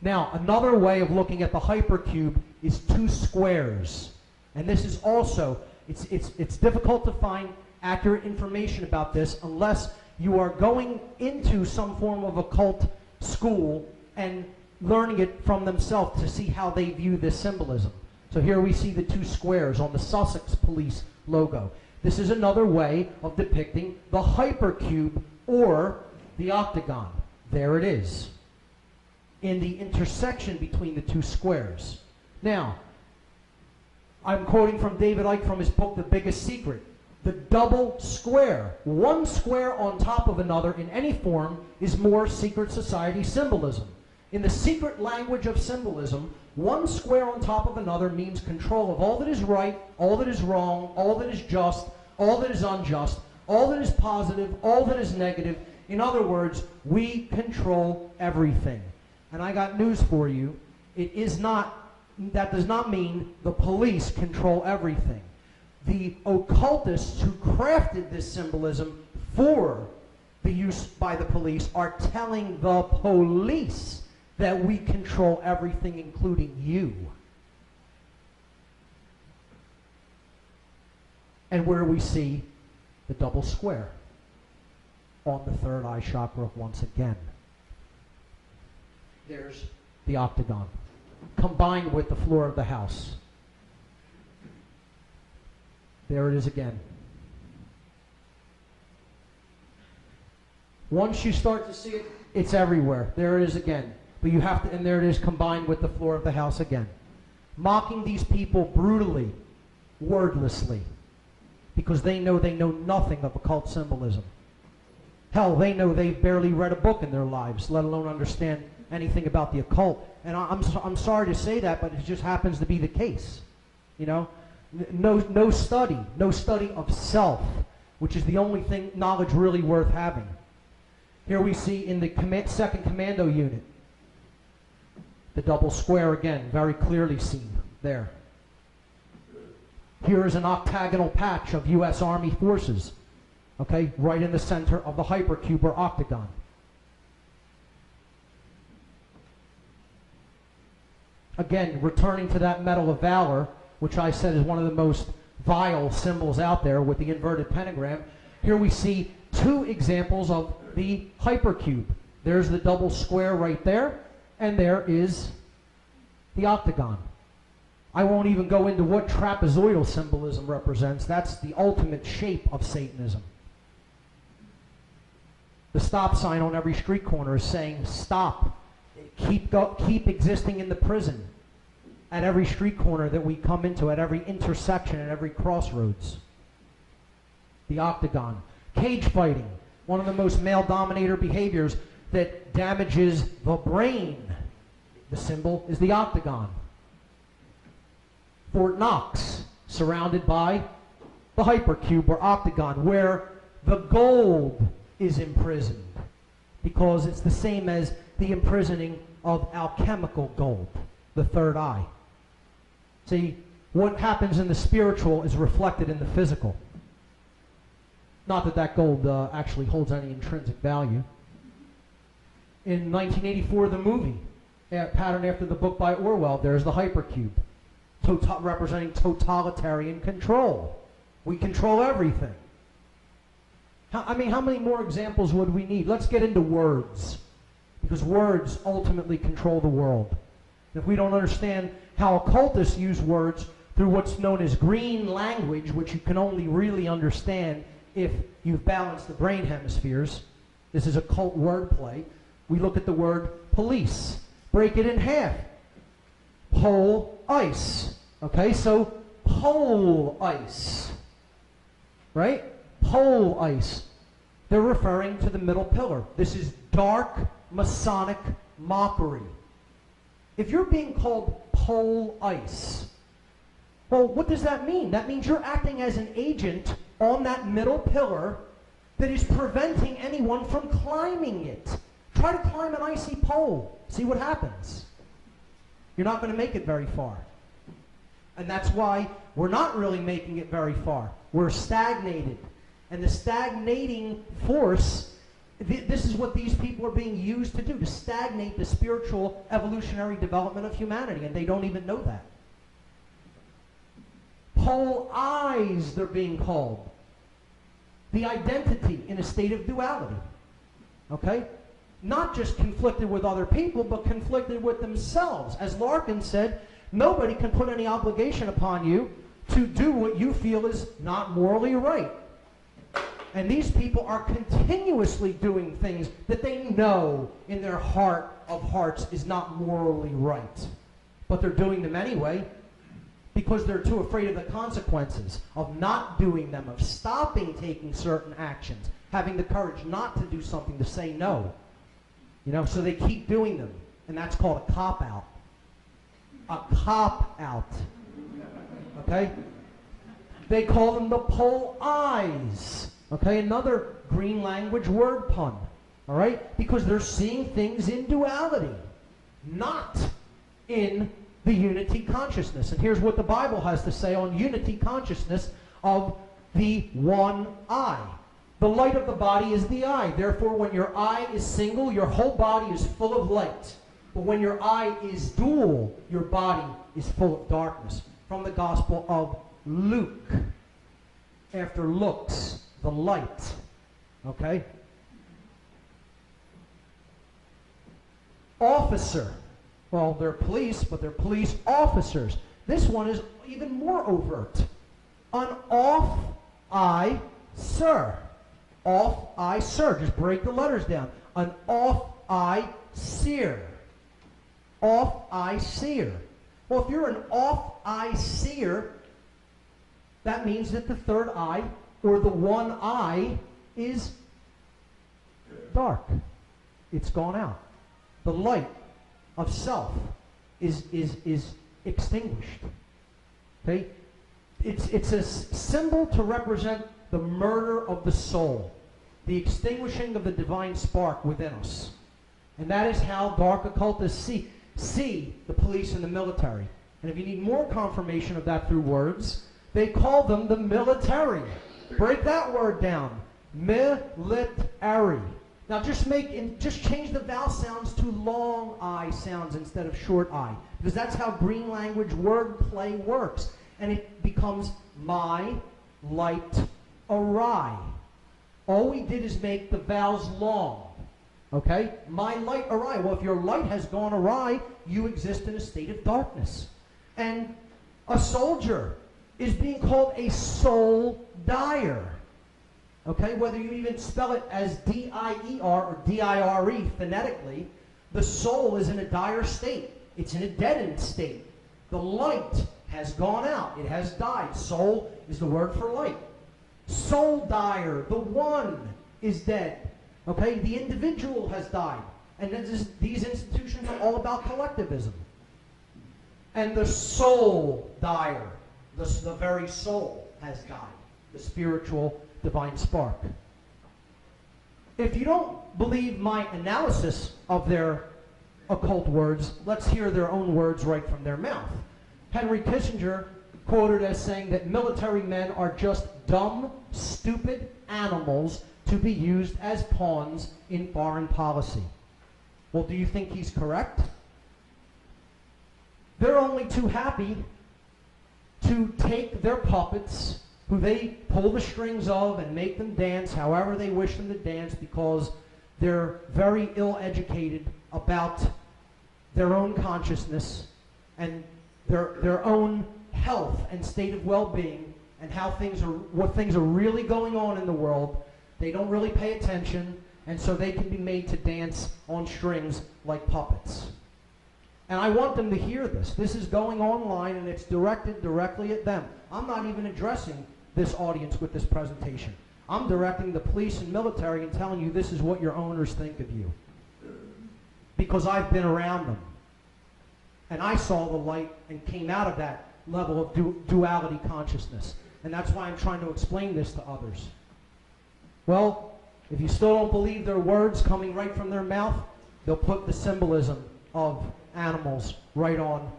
Now, another way of looking at the hypercube is 2 squares. And this is also, it's difficult to find accurate information about this unless you are going into some form of occult school and learning it from themselves to see how they view this symbolism. So here we see the two squares on the Sussex police logo. This is another way of depicting the hypercube or the octagon. There it is, in the intersection between the two squares. Now, I'm quoting from David Icke from his book, The Biggest Secret. The double square, one square on top of another in any form, is more secret society symbolism. In the secret language of symbolism, one square on top of another means control of all that is right, all that is wrong, all that is just, all that is unjust, all that is positive, all that is negative. In other words, we control everything. And I got news for you. That does not mean the police control everything. The occultists who crafted this symbolism for the use by the police are telling the police that we control everything, including you. And where we see the double square on the third eye chakra once again. There's the octagon, combined with the floor of the house. There it is again. Once you start to see it, it's everywhere. There it is again. But you have to, and there it is combined with the floor of the house again. Mocking these people brutally, wordlessly, because they know nothing of occult symbolism. Hell, they know they've barely read a book in their lives, let alone understand anything about the occult. And I'm sorry to say that, but it just happens to be the case. You know, no study of self, which is the only thing knowledge really worth having. Here we see in the 2nd Commando Unit, the double square again, very clearly seen there. Here is an octagonal patch of U.S. Army forces, okay, right in the center of the hypercube or octagon. Again, returning to that Medal of Valor, which I said is one of the most vile symbols out there with the inverted pentagram, here we see two examples of the hypercube. There's the double square right there, and there is the octagon. I won't even go into what trapezoidal symbolism represents. That's the ultimate shape of Satanism. The stop sign on every street corner is saying, stop. Keep existing in the prison at every street corner that we come into, at every intersection, at every crossroads. The octagon. Cage fighting, one of the most male dominator behaviors that damages the brain. The symbol is the octagon. Fort Knox, surrounded by the hypercube or octagon, where the gold is imprisoned, because it's the same as the imprisoning of alchemical gold, the third eye. See, what happens in the spiritual is reflected in the physical. Not that that gold actually holds any intrinsic value. In 1984, the movie, patterned after the book by Orwell, there's the hypercube, representing totalitarian control. We control everything. I mean, how many more examples would we need? Let's get into words, because words ultimately control the world. If we don't understand how occultists use words through what's known as green language, which you can only really understand if you've balanced the brain hemispheres, this is occult wordplay. We look at the word police, break it in half. Pole ice. Okay, so pole ice, right? Pole ice. They're referring to the middle pillar. This is dark Masonic mockery. If you're being called pole ice, well, what does that mean? That means you're acting as an agent on that middle pillar that is preventing anyone from climbing it. Try to climb an icy pole. See what happens. You're not going to make it very far. And that's why we're not really making it very far. We're stagnated. And the stagnating force, this is what these people are being used to do, to stagnate the spiritual evolutionary development of humanity, and they don't even know that. pole eyes, they're being called. The identity in a state of duality. Okay? Not just conflicted with other people, but conflicted with themselves. As Larkin said, nobody can put any obligation upon you to do what you feel is not morally right. And these people are continuously doing things that they know in their heart of hearts is not morally right. But they're doing them anyway because they're too afraid of the consequences of not doing them, of stopping taking certain actions, having the courage not to do something, to say no. You know, so they keep doing them. And that's called a cop-out. A cop-out. Okay? They call them the pole eyes. Okay, another green language word pun. All right? Because they're seeing things in duality, not in the unity consciousness. And here's what the Bible has to say on unity consciousness of the one eye. The light of the body is the eye. Therefore, when your eye is single, your whole body is full of light. But when your eye is dual, your body is full of darkness. From the Gospel of Luke. After looks, the light. Okay? Officer. Well, they're police, but they're police officers. This one is even more overt. An off-eye sir. Off-eye sir. Just break the letters down. An off-eye seer. Off-eye seer. Well, if you're an off-eye seer, that means that the third eye, or the one eye, is dark. It's gone out. The light of self is extinguished. Okay? It's a symbol to represent the murder of the soul, the extinguishing of the divine spark within us. And that is how dark occultists see the police and the military. And if you need more confirmation of that through words, they call them the military. Break that word down. Military. Now just change the vowel sounds to long I sounds instead of short I, because that's how green language word play works. And it becomes my light awry. All we did is make the vowels long. Okay? My light awry. Well, if your light has gone awry, you exist in a state of darkness. And a soldier is being called a soul dyer. Okay? Whether you even spell it as D-I-E-R or D-I-R-E phonetically, the soul is in a dire state. It's in a deadened state. The light has gone out. It has died. Soul is the word for light. Soul dyer, the one, is dead. Okay? The individual has died. And these institutions are all about collectivism. And the soul dyer, the very soul, has died. The spiritual divine spark. If you don't believe my analysis of their occult words, let's hear their own words right from their mouth. Henry Kissinger quoted as saying that military men are just dumb, stupid animals to be used as pawns in foreign policy. Well, do you think he's correct? They're only too happy to take their puppets, who they pull the strings of and make them dance however they wish them to dance, because they're very ill-educated about their own consciousness and their own health and state of well-being and what things are really going on in the world. They don't really pay attention, and so they can be made to dance on strings like puppets. And I want them to hear this. This is going online, and it's directed directly at them. I'm not even addressing this audience with this presentation. I'm directing the police and military and telling you this is what your owners think of you. Because I've been around them. And I saw the light and came out of that level of duality consciousness. And that's why I'm trying to explain this to others. Well, if you still don't believe their words coming right from their mouth, they'll put the symbolism of animals right on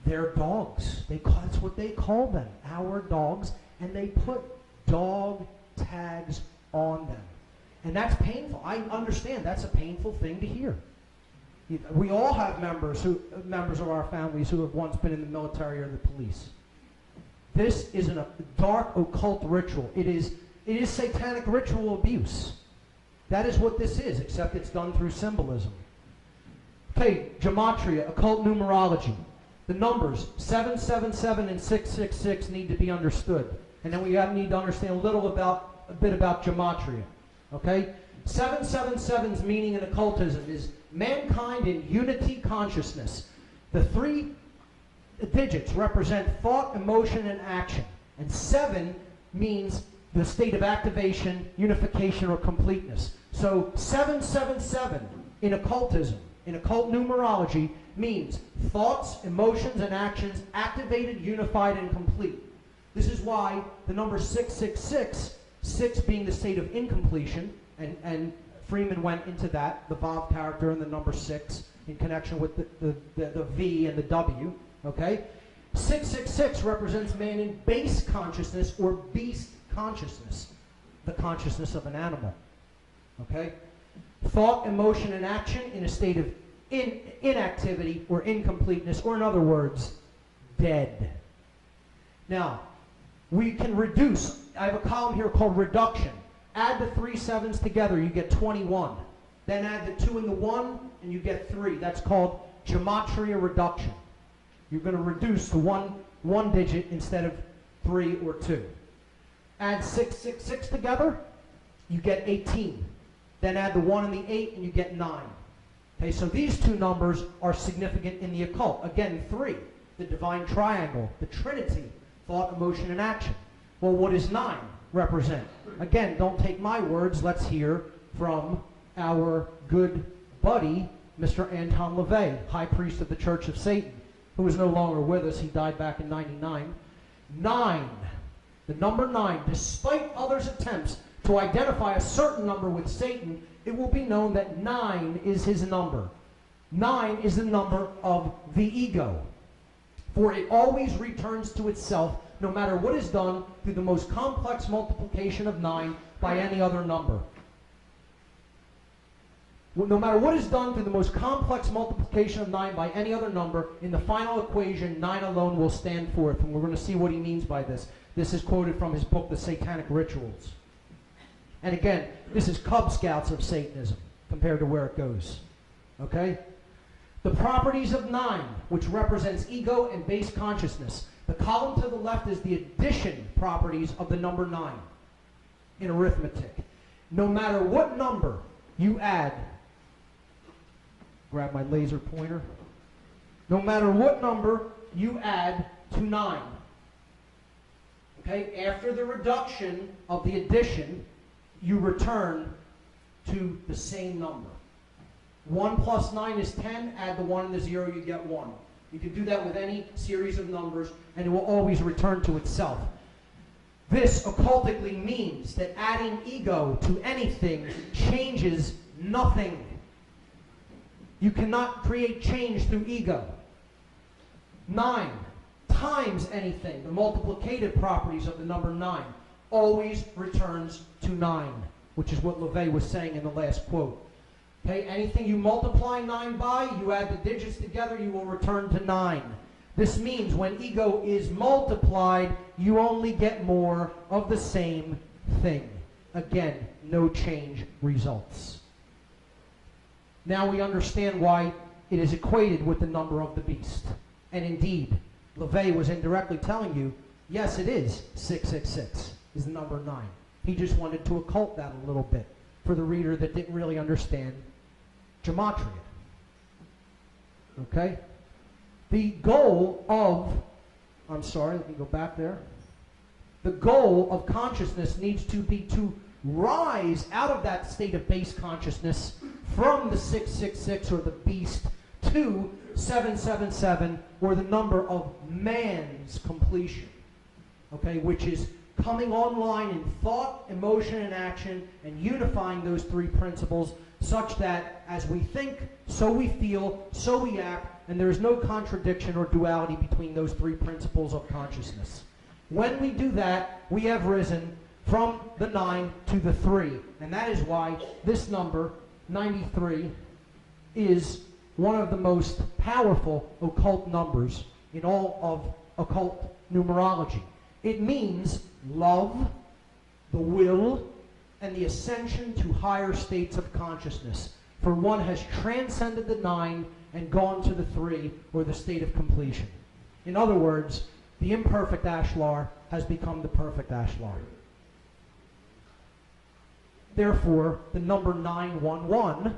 their dogs. That's what they call them, our dogs. And they put dog tags on them. And that's painful. I understand that's a painful thing to hear. We all have members of our families who have once been in the military or the police. This is a dark occult ritual. It is satanic ritual abuse. That is what this is, except it's done through symbolism. Okay, gematria, occult numerology. The numbers 777 and 666 need to be understood. And then we need to understand a bit about gematria. Okay? 777's meaning in occultism is mankind in unity consciousness. The three digits represent thought, emotion, and action. And 7 means the state of activation, unification, or completeness. So 777 in occultism, in occult numerology, means thoughts, emotions, and actions activated, unified, and complete. This is why the number 666, 6 being the state of incompletion, and Freeman went into that, the Vav character and the number 6, in connection with the V and the W, okay? 666 represents man in base consciousness or beast consciousness, the consciousness of an animal, okay? Thought, emotion, and action in a state of inactivity or incompleteness, or in other words, dead. Now, we can reduce. I have a column here called reduction. Add the 3 7s together, you get 21. Then add the 2 and the 1, and you get 3. That's called gematria reduction. You're going to reduce to one digit instead of 3 or 2. Add 666 together, you get 18. Then add the 1 and the 8, and you get 9. Okay, so these two numbers are significant in the occult. Again, 3, the divine triangle, the Trinity, thought, emotion, and action. Well, what does 9 represent? Again, don't take my words. Let's hear from our good buddy, Mr. Anton LaVey, High Priest of the Church of Satan, who is no longer with us. He died back in '99. 9, the number 9, despite others' attempts to identify a certain number with Satan, it will be known that 9 is his number. 9 is the number of the ego. For it always returns to itself, no matter what is done through the most complex multiplication of 9 by any other number. No matter what is done through the most complex multiplication of 9 by any other number, in the final equation, 9 alone will stand forth. And we're going to see what he means by this. This is quoted from his book, The Satanic Rituals. And again, this is Cub Scouts of Satanism compared to where it goes. Okay? The properties of 9, which represents ego and base consciousness. The column to the left is the addition properties of the number 9 in arithmetic. No matter what number you add, grab my laser pointer. No matter what number you add to 9, okay, after the reduction of the addition, you return to the same number. 1 plus 9 is 10. Add the 1 and the 0, you get 1. You can do that with any series of numbers, and it will always return to itself. This occultically means that adding ego to anything changes nothing. You cannot create change through ego. 9 times anything, the multiplicative properties of the number 9, always returns to 9, which is what LaVey was saying in the last quote. Okay, anything you multiply 9 by, you add the digits together, you will return to 9. This means when ego is multiplied, you only get more of the same thing. Again, no change results. Now we understand why it is equated with the number of the beast. And indeed, LaVey was indirectly telling you, yes, it is 666. Is the number 9. He just wanted to occult that a little bit for the reader that didn't really understand gematria. Okay? The goal of, I'm sorry, let me go back there. The goal of consciousness needs to be to rise out of that state of base consciousness from the 666 or the beast to 777 or the number of man's completion. Okay, which is coming online in thought, emotion, and action, and unifying those 3 principles such that as we think, so we feel, so we act, and there is no contradiction or duality between those 3 principles of consciousness. When we do that, we have risen from the 9 to the 3, and that is why this number, 93, is one of the most powerful occult numbers in all of occult numerology. It means love, the will, and the ascension to higher states of consciousness. For one has transcended the 9 and gone to the 3, or the state of completion. In other words, the imperfect ashlar has become the perfect ashlar. Therefore, the number 911,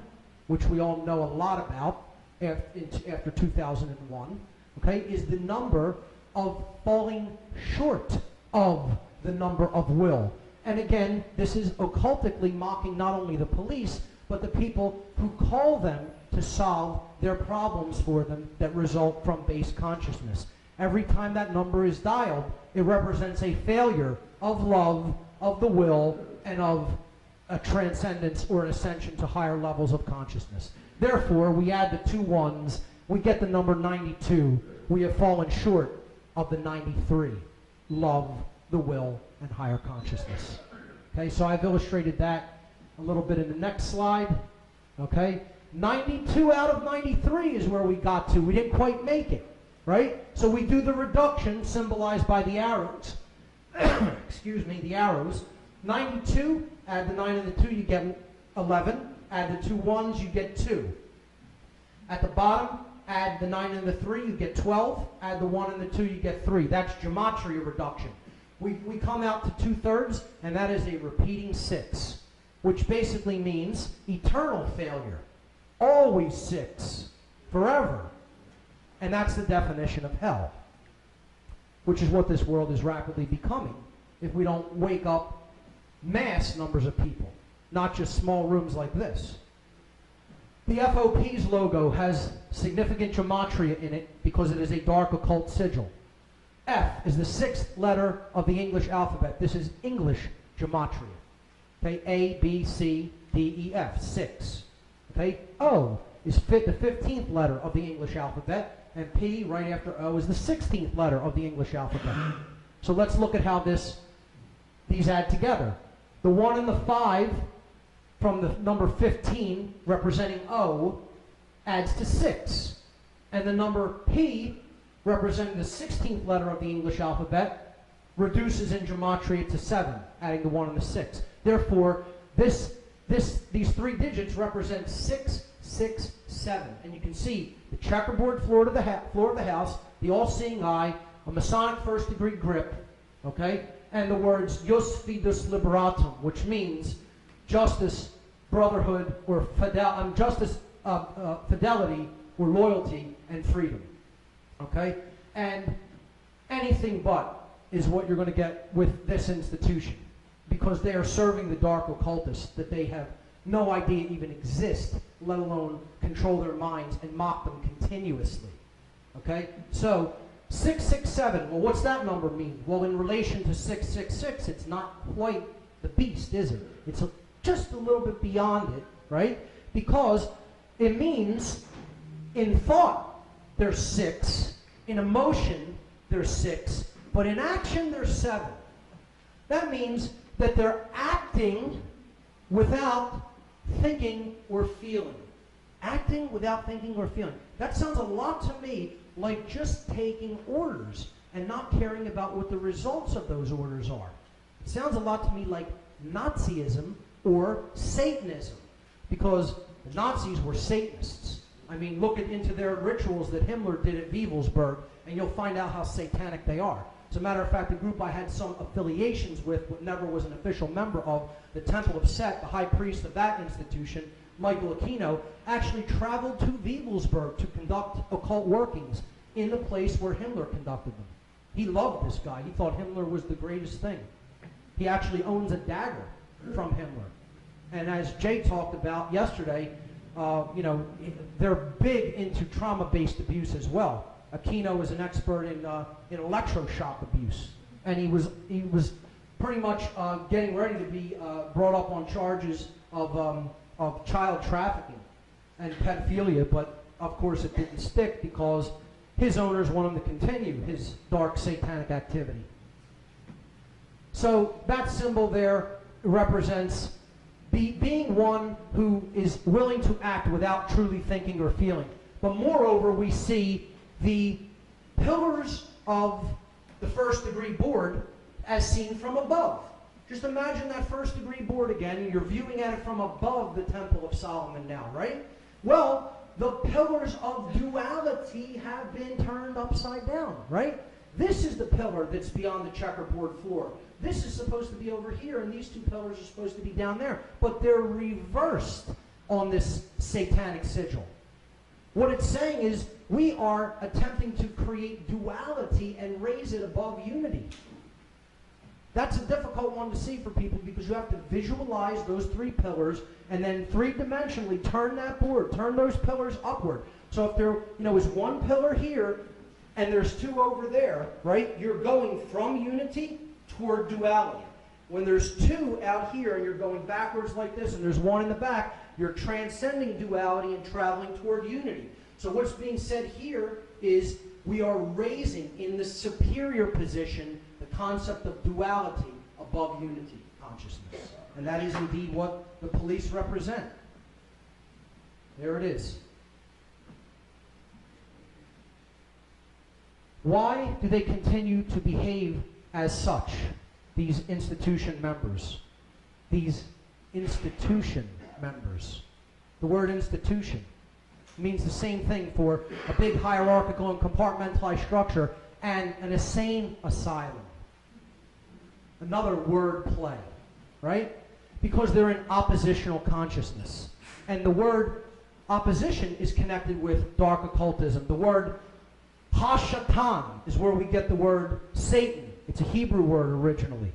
which we all know a lot about after 2001, okay, is the number of falling short of the number of will. And again, this is occultically mocking not only the police, but the people who call them to solve their problems for them that result from base consciousness. Every time that number is dialed, it represents a failure of love, of the will, and of a transcendence or an ascension to higher levels of consciousness. Therefore, we add the 2 ones, we get the number 92. We have fallen short of the 93. Love, the will, and higher consciousness. Okay, so I've illustrated that a little bit in the next slide. Okay, 92 out of 93 is where we got to. We didn't quite make it, right? So we do the reduction symbolized by the arrows. Excuse me, the arrows. 92, add the 9 and the 2, you get 11. Add the 2 ones, you get 2. At the bottom, add the 9 and the 3, you get 12. Add the 1 and the 2, you get 3. That's gematria reduction. We come out to 2/3, and that is a repeating 6, which basically means eternal failure. Always 6. Forever. And that's the definition of hell, which is what this world is rapidly becoming if we don't wake up mass numbers of people, not just small rooms like this. The FOP's logo has significant gematria in it because it is a dark occult sigil. F is the 6th letter of the English alphabet. This is English gematria. Okay, A, B, C, D, E, F, 6. Okay, O is the 15th letter of the English alphabet, and P, right after O, is the 16th letter of the English alphabet. So let's look at how these add together. The 1 and the 5 from the number 15, representing O, adds to 6. And the number P, representing the 16th letter of the English alphabet, reduces in gematria to 7, adding the 1 and the 6. Therefore, these 3 digits represent 6, 6, 7. And you can see the checkerboard floor of the house, the all-seeing eye, a Masonic first-degree grip, okay, and the words Jus Fidus Liberatum, which means justice, brotherhood, or fidelity, or loyalty, and freedom. Okay? And anything but is what you're going to get with this institution, because they are serving the dark occultists that they have no idea even exist, let alone control their minds and mock them continuously. Okay? So, 667, well, what's that number mean? Well, in relation to 666, it's not quite the beast, is it? It's just a little bit beyond it, right? Because it means in thought there's 6, in emotion there's 6, but in action there's 7. That means that they're acting without thinking or feeling. Acting without thinking or feeling. That sounds a lot to me like just taking orders and not caring about what the results of those orders are. It sounds a lot to me like Nazism or Satanism, because the Nazis were Satanists. I mean, look into their rituals that Himmler did at Wewelsburg, and you'll find out how satanic they are. As a matter of fact, the group I had some affiliations with, but never was an official member of, the Temple of Set, the high priest of that institution, Michael Aquino, actually traveled to Wewelsburg to conduct occult workings in the place where Himmler conducted them. He loved this guy. He thought Himmler was the greatest thing. He actually owns a dagger from Himmler. And as Jay talked about yesterday, they're big into trauma-based abuse as well. Aquino is an expert in electroshock abuse, and he was pretty much getting ready to be brought up on charges of child trafficking and pedophilia, but of course it didn't stick because his owners want him to continue his dark satanic activity. So that symbol there represents being one who is willing to act without truly thinking or feeling. But moreover, we see the pillars of the first degree board as seen from above. Just imagine that first degree board again, and you're viewing at it from above the Temple of Solomon now, right? Well, the pillars of duality have been turned upside down, right? This is the pillar that's beyond the checkerboard floor. This is supposed to be over here, and these two pillars are supposed to be down there. But they're reversed on this satanic sigil. What it's saying is we are attempting to create duality and raise it above unity. That's a difficult one to see for people because you have to visualize those three pillars and then three-dimensionally turn that board, turn those pillars upward. So if there is one pillar here and there's two over there, right, you're going from unity toward duality. When there's two out here and you're going backwards like this and there's one in the back, you're transcending duality and traveling toward unity. So what's being said here is we are raising in the superior position the concept of duality above unity consciousness. And that is indeed what the police represent. There it is. Why do they continue to behave as such, these institution members? These institution members. The word institution means the same thing for a big hierarchical and compartmentalized structure and an insane asylum. Another word play, right? Because they're in oppositional consciousness. And the word opposition is connected with dark occultism. The word Hashatan is where we get the word Satan. It's a Hebrew word originally.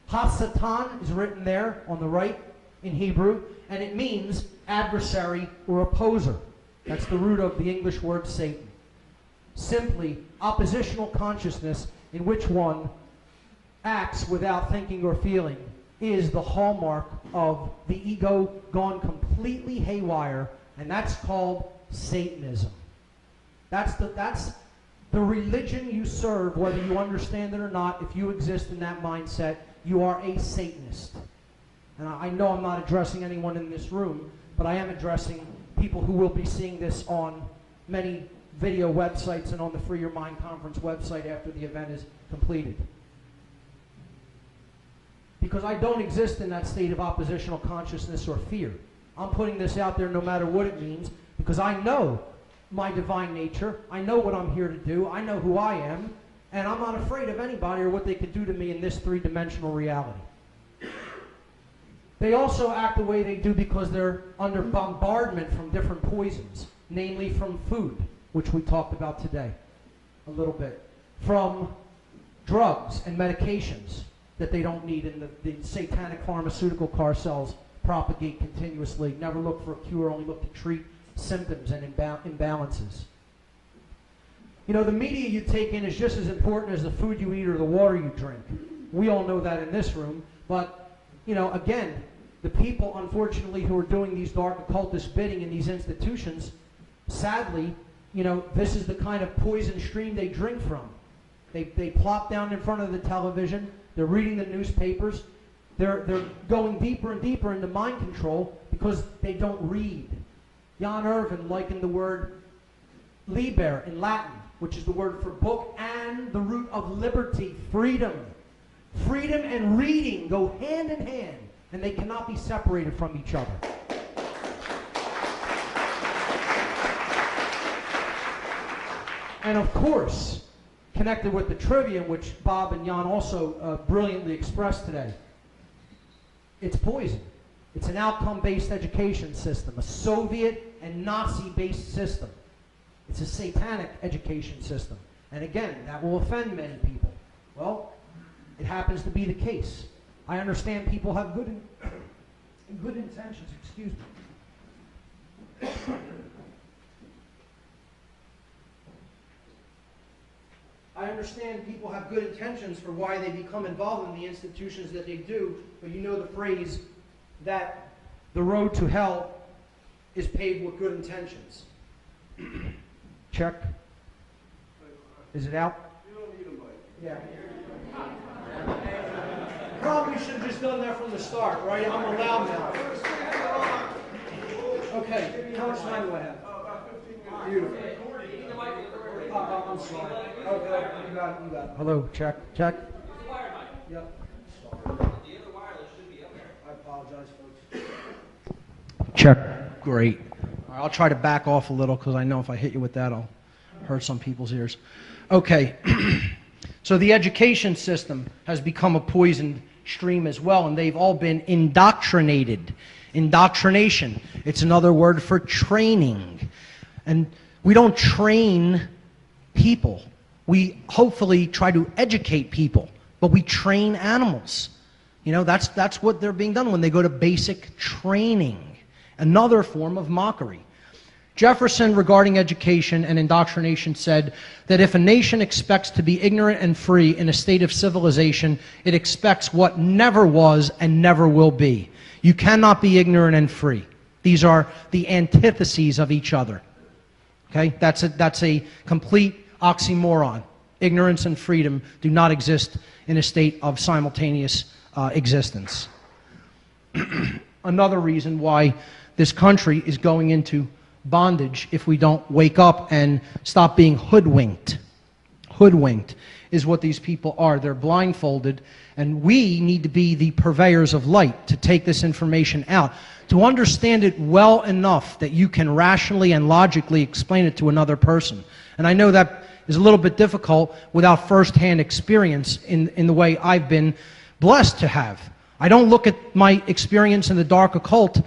Hasatan is written there on the right in Hebrew, and it means adversary or opposer. That's the root of the English word Satan. Simply oppositional consciousness in which one acts without thinking or feeling is the hallmark of the ego gone completely haywire, and that's called Satanism. That's the religion you serve, whether you understand it or not. If you exist in that mindset, you are a Satanist. And I know I'm not addressing anyone in this room, but I am addressing people who will be seeing this on many video websites and on the Free Your Mind Conference website after the event is completed. Because I don't exist in that state of oppositional consciousness or fear. I'm putting this out there no matter what it means, because I know my divine nature, I know what I'm here to do, I know who I am, and I'm not afraid of anybody or what they could do to me in this three-dimensional reality. They also act the way they do because they're under bombardment from different poisons, namely from food, which we talked about today a little bit, from drugs and medications that they don't need, and the satanic pharmaceutical cartels propagate continuously, never look for a cure, only look to treat symptoms and imbalances. You know, the media you take in is just as important as the food you eat or the water you drink. We all know that in this room, but, you know, again, the people, unfortunately, who are doing these dark occultist bidding in these institutions, sadly, you know, this is the kind of poison stream they drink from. They plop down in front of the television, they're reading the newspapers, they're going deeper and deeper into mind control because they don't read. Jan Irvin likened the word liber in Latin, which is the word for book, and the root of liberty, freedom. Freedom and reading go hand in hand, and they cannot be separated from each other. And of course, connected with the trivium, which Bob and Jan also brilliantly expressed today, it's poison. It's an outcome-based education system, a Soviet and Nazi-based system. It's a satanic education system. And again, that will offend many people. Well, it happens to be the case. I understand people have good intentions, excuse me. I understand people have good intentions for why they become involved in the institutions that they do, but you know the phrase that the road to hell is paved with good intentions. Check. Is it out? You don't need a mic. Yeah. Probably should have just done that from the start, right? I'm allowed now. Okay, how much time do I have? About 15 minutes. Beautiful. I'm sorry. Okay, you got it. Hello, check. Yep. I apologize, folks. Check. Great. All right, I'll try to back off a little because I know if I hit you with that, I'll hurt some people's ears. Okay. So the education system has become a poisoned stream as well, and they've all been indoctrinated. Indoctrination. It's another word for training. And we don't train people. We hopefully try to educate people, but we train animals. You know, that's what they're being done when they go to basic training. Another form of mockery. Jefferson, regarding education and indoctrination, said that if a nation expects to be ignorant and free in a state of civilization, it expects what never was and never will be. You cannot be ignorant and free. These are the antitheses of each other. Okay? That's a complete oxymoron. Ignorance and freedom do not exist in a state of simultaneous existence. Another reason why this country is going into bondage, if we don't wake up and stop being hoodwinked. Hoodwinked is what these people are. They're blindfolded, and we need to be the purveyors of light to take this information out, to understand it well enough that you can rationally and logically explain it to another person. And I know that is a little bit difficult without first-hand experience in the way I've been blessed to have. I don't look at my experience in the dark occult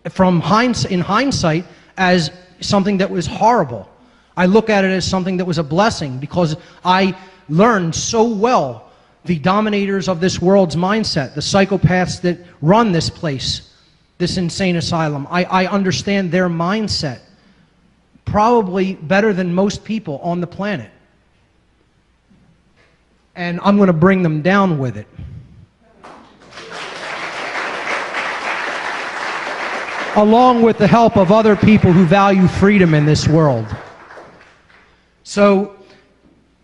in hindsight as something that was horrible. I look at it as something that was a blessing because I learned so well the dominators of this world's mindset, the psychopaths that run this place, this insane asylum. I understand their mindset probably better than most people on the planet. And I'm going to bring them down with it. Along with the help of other people who value freedom in this world. So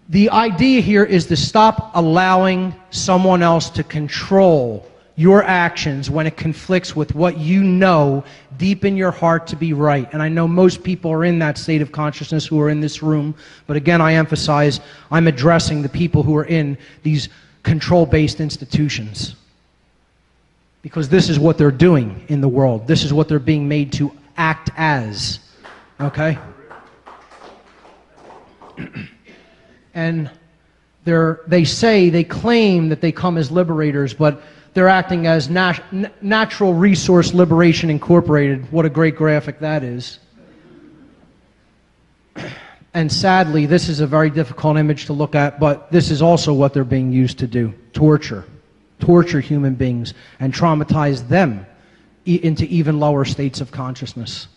the idea here is to stop allowing someone else to control your actions when it conflicts with what you know deep in your heart to be right. And I know most people are in that state of consciousness who are in this room, but again, I emphasize I'm addressing the people who are in these control-based institutions. Because this is what they're doing in the world. This is what they're being made to act as. Okay? And they claim that they come as liberators, but they're acting as Natural Resource Liberation Incorporated. What a great graphic that is. And sadly, this is a very difficult image to look at, but this is also what they're being used to do. Torture human beings and traumatize them into even lower states of consciousness.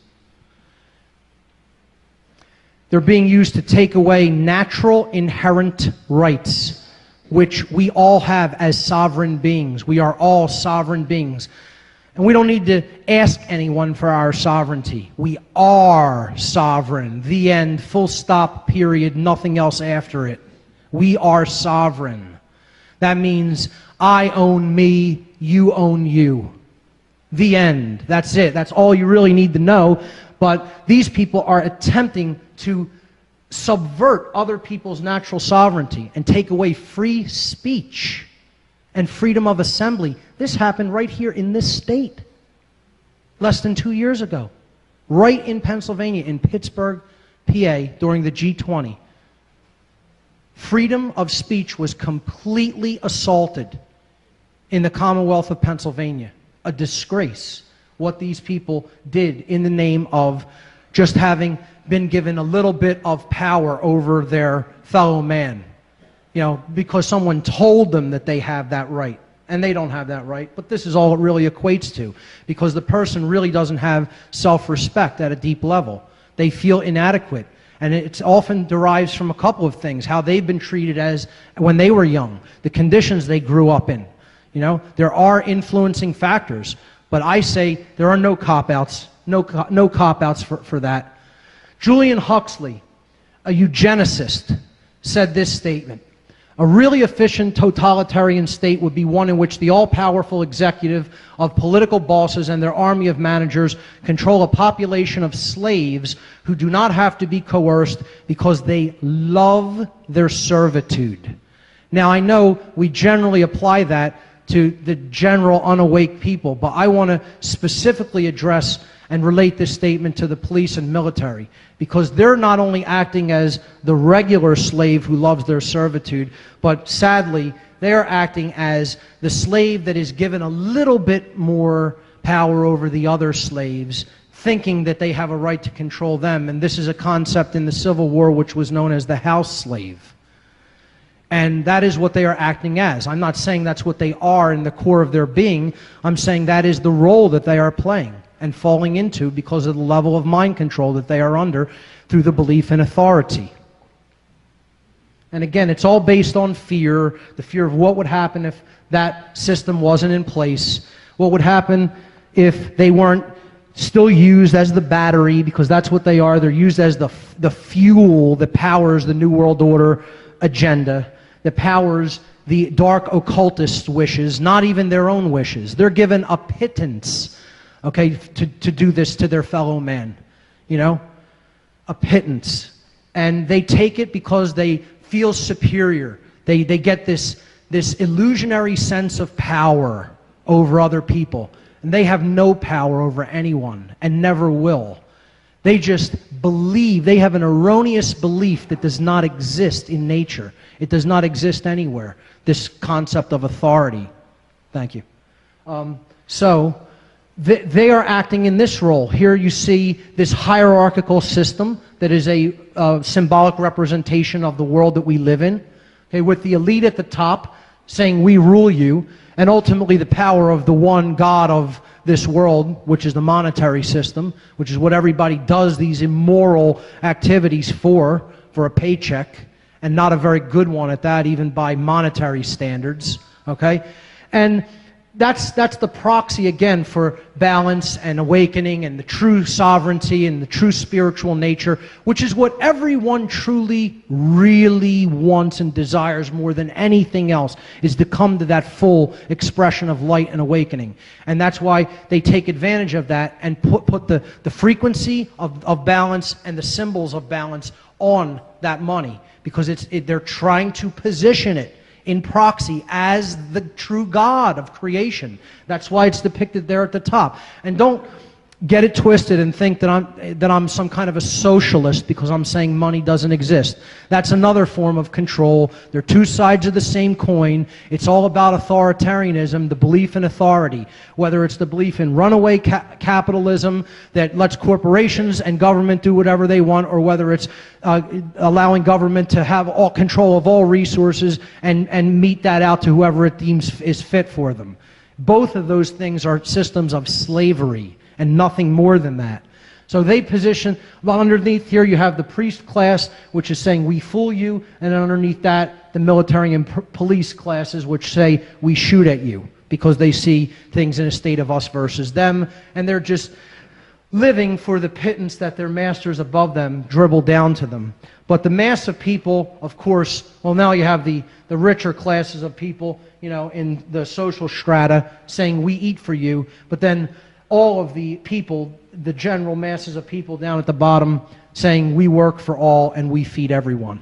They're being used to take away natural inherent rights, which we all have as sovereign beings. We are all sovereign beings. And we don't need to ask anyone for our sovereignty. We are sovereign. The end, full stop, period, nothing else after it. We are sovereign. That means I own me, you own you. The end. That's it. That's all you really need to know. But these people are attempting to subvert other people's natural sovereignty and take away free speech and freedom of assembly. This happened right here in this state less than 2 years ago. Right in Pennsylvania, in Pittsburgh, PA, during the G20. Freedom of speech was completely assaulted in the Commonwealth of Pennsylvania. A disgrace what these people did in the name of just having been given a little bit of power over their fellow man. You know, because someone told them that they have that right. And they don't have that right, but this is all it really equates to. Because the person really doesn't have self-respect at a deep level. They feel inadequate. And it often derives from a couple of things. How they've been treated as when they were young. The conditions they grew up in. You know, there are influencing factors. But I say there are no cop-outs. No cop-outs for that. Julian Huxley, a eugenicist, said this statement. A really efficient totalitarian state would be one in which the all-powerful executive of political bosses and their army of managers control a population of slaves who do not have to be coerced because they love their servitude. Now, I know we generally apply that to the general unawake people, but I want to specifically address and relate this statement to the police and military, because they're not only acting as the regular slave who loves their servitude, but sadly, they're acting as the slave that is given a little bit more power over the other slaves, thinking that they have a right to control them. And this is a concept in the Civil War which was known as the house slave. And that is what they are acting as. I'm not saying that's what they are in the core of their being. I'm saying that is the role that they are playing and falling into because of the level of mind control that they are under through the belief in authority. And again, it's all based on fear, the fear of what would happen if that system wasn't in place, what would happen if they weren't still used as the battery, because that's what they are. They're used as the fuel that powers the New World Order agenda, that powers the dark occultist wishes, not even their own wishes. They're given a pittance, okay, to do this to their fellow man, you know, a pittance. And they take it because they feel superior. They get this illusionary sense of power over other people. And they have no power over anyone and never will. They just believe, they have an erroneous belief that does not exist in nature. It does not exist anywhere, this concept of authority. Thank you. They are acting in this role. Here you see this hierarchical system that is a symbolic representation of the world that we live in, okay, with the elite at the top saying, we rule you, and ultimately the power of the one God of this world, which is the monetary system, which is what everybody does these immoral activities for a paycheck, and not a very good one at that, even by monetary standards, okay? And that's the proxy, again, for balance and awakening and the true sovereignty and the true spiritual nature, which is what everyone truly, really wants and desires more than anything else, is to come to that full expression of light and awakening. And that's why they take advantage of that and put the frequency of balance and the symbols of balance on that money, because they're trying to position it in proxy as the true God of creation. That's why it's depicted there at the top. And don't get it twisted and think that I'm some kind of a socialist because I'm saying money doesn't exist. That's another form of control. They're two sides of the same coin. It's all about authoritarianism, the belief in authority, whether it's the belief in runaway capitalism that lets corporations and government do whatever they want, or whether it's allowing government to have all control of all resources and mete that out to whoever it deems is fit for them. Both of those things are systems of slavery and nothing more than that. So they position, well, underneath here you have the priest class, which is saying we fool you, and underneath that the military and police classes, which say we shoot at you, because they see things in a state of us versus them, and they're just living for the pittance that their masters above them dribble down to them. But the mass of people, of course, well, now you have the richer classes of people, you know, in the social strata saying we eat for you, but then all of the people, the general masses of people down at the bottom saying we work for all and we feed everyone.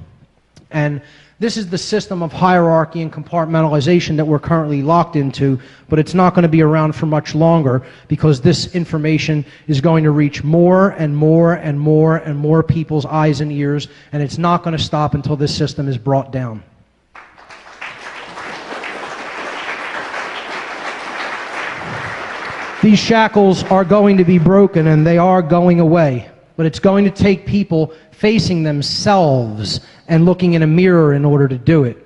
And this is the system of hierarchy and compartmentalization that we're currently locked into, but it's not going to be around for much longer, because this information is going to reach more and more and more and more people's eyes and ears, and it's not going to stop until this system is brought down. These shackles are going to be broken, and they are going away. But it's going to take people facing themselves and looking in a mirror in order to do it.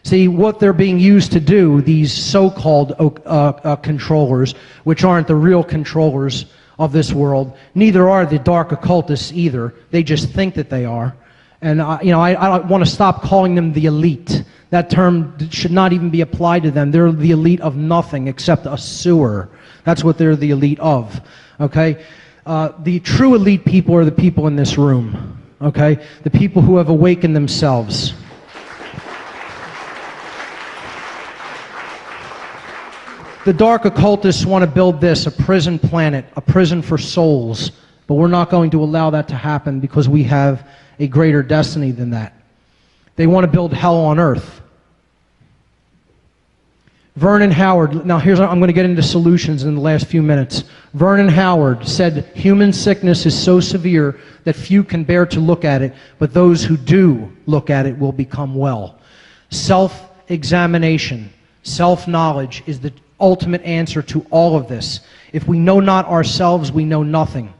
See, what they're being used to do, these so-called controllers, which aren't the real controllers of this world, neither are the dark occultists either. They just think that they are. And I want to stop calling them the elite. That term should not even be applied to them. They're the elite of nothing except a sewer. That's what they're the elite of, okay? The true elite people are the people in this room, okay? The people who have awakened themselves. The dark occultists want to build this, a prison planet, a prison for souls, but we're not going to allow that to happen because we have a greater destiny than that. They want to build hell on earth, Vernon Howard, now I'm going to get into solutions in the last few minutes. Vernon Howard said, human sickness is so severe that few can bear to look at it, but those who do look at it will become well. Self-examination, self-knowledge is the ultimate answer to all of this. If we know not ourselves, we know nothing.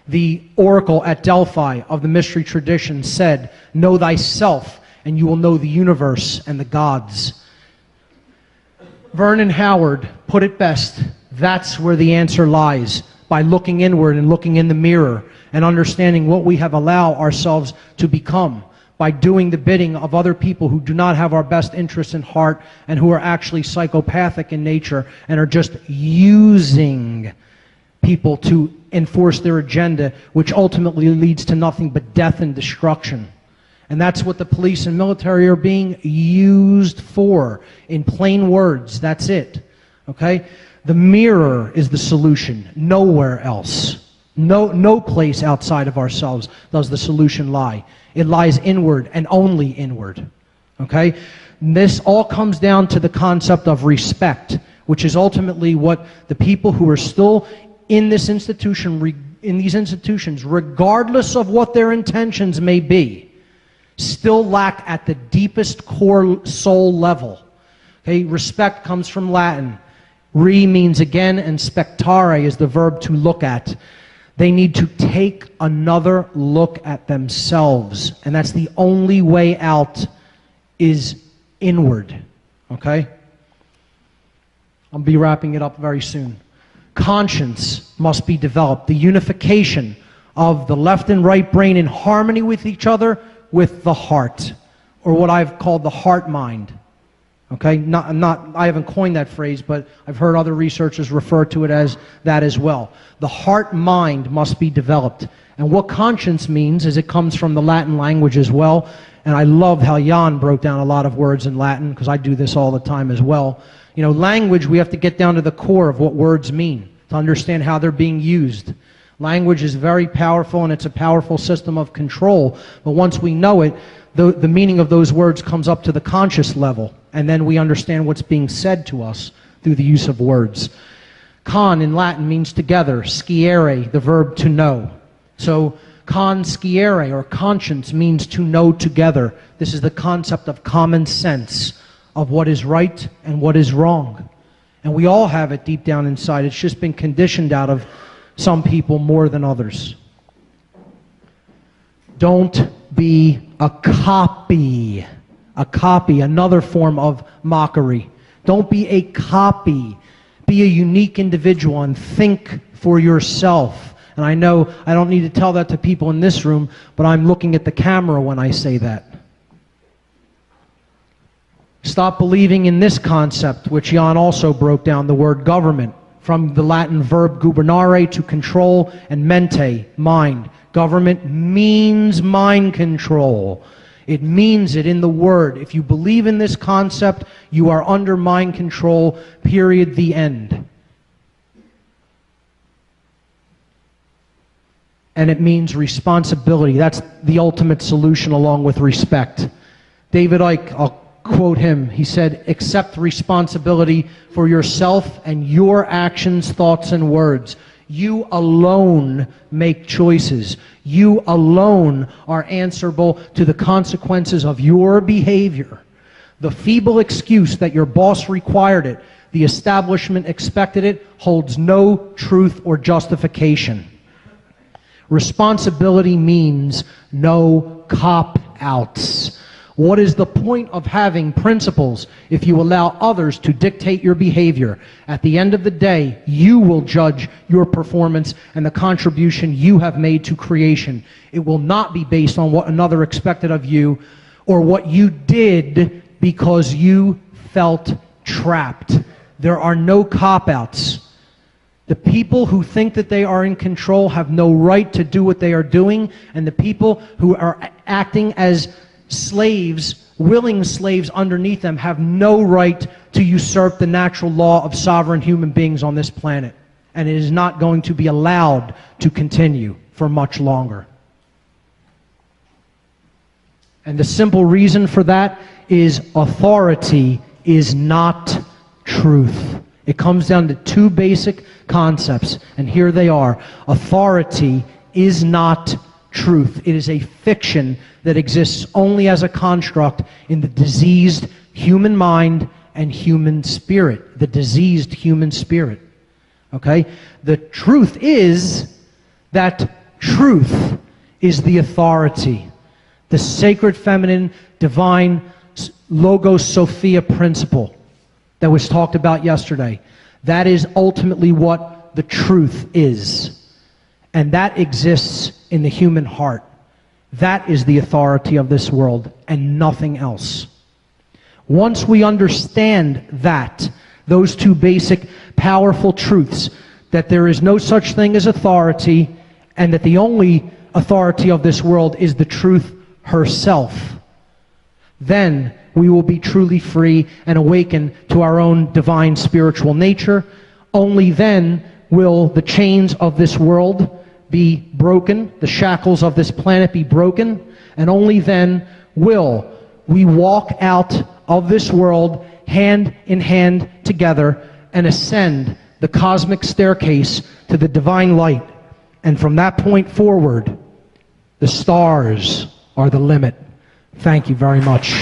The oracle at Delphi of the mystery tradition said, know thyself, and you will know the universe and the gods. Vernon Howard put it best. That's where the answer lies, by looking inward and looking in the mirror and understanding what we have allowed ourselves to become by doing the bidding of other people who do not have our best interests in heart and who are actually psychopathic in nature and are just using people to enforce their agenda, which ultimately leads to nothing but death and destruction. And that's what the police and military are being used for. In plain words, that's it. Okay? The mirror is the solution. Nowhere else. No place outside of ourselves does the solution lie. It lies inward and only inward. Okay? And this all comes down to the concept of respect, which is ultimately what the people who are still in this institution, in these institutions, regardless of what their intentions may be, still lack at the deepest core soul level. Okay, respect comes from Latin. Re means again, and spectare is the verb to look at. They need to take another look at themselves, and that's the only way out is inward. Okay? I'll be wrapping it up very soon. Conscience must be developed. The unification of the left and right brain in harmony with each other, with the heart, or what I've called the heart mind. Okay, I haven't coined that phrase, but I've heard other researchers refer to it as that as well. The heart mind must be developed. And what conscience means is it comes from the Latin language as well. And I love how Jan broke down a lot of words in Latin, because I do this all the time as well. You know, language, we have to get down to the core of what words mean to understand how they're being used. Language is very powerful, and it's a powerful system of control. But once we know it, the meaning of those words comes up to the conscious level, and then we understand what's being said to us through the use of words. Con in Latin means together, sciere, the verb to know. So consciere, or conscience, means to know together. This is the concept of common sense, of what is right and what is wrong. And we all have it deep down inside. It's just been conditioned out of some people more than others. Don't be a copy. A copy, another form of mockery. Don't be a copy. Be a unique individual and think for yourself. And I know I don't need to tell that to people in this room, but I'm looking at the camera when I say that. Stop believing in this concept, which Jan also broke down, the word government, from the Latin verb gubernare, to control, and mente, mind. Government means mind control. It means it in the word. If you believe in this concept, you are under mind control, period, the end. And it means responsibility. That's the ultimate solution along with respect. David Icke, I'll quote him, he said, accept responsibility for yourself and your actions, thoughts, and words. You alone make choices. You alone are answerable to the consequences of your behavior. The feeble excuse that your boss required it, the establishment expected it, holds no truth or justification. Responsibility means no cop-outs. What is the point of having principles if you allow others to dictate your behavior? At the end of the day, you will judge your performance and the contribution you have made to creation. It will not be based on what another expected of you or what you did because you felt trapped. There are no cop-outs. The people who think that they are in control have no right to do what they are doing, and the people who are acting as slaves, willing slaves underneath them, have no right to usurp the natural law of sovereign human beings on this planet. And it is not going to be allowed to continue for much longer. And the simple reason for that is authority is not truth. It comes down to two basic concepts, and here they are. Authority is not truth. It is a fiction that exists only as a construct in the diseased human mind and human spirit. The diseased human spirit. Okay? The truth is that truth is the authority. The sacred feminine, divine Logos Sophia principle that was talked about yesterday. That is ultimately what the truth is. And that exists in the human heart. That is the authority of this world and nothing else. Once we understand that, those two basic powerful truths, that there is no such thing as authority and that the only authority of this world is the truth herself, then we will be truly free and awaken to our own divine spiritual nature. Only then will the chains of this world be broken, the shackles of this planet be broken, and only then will we walk out of this world hand in hand together and ascend the cosmic staircase to the divine light. And from that point forward, the stars are the limit. Thank you very much.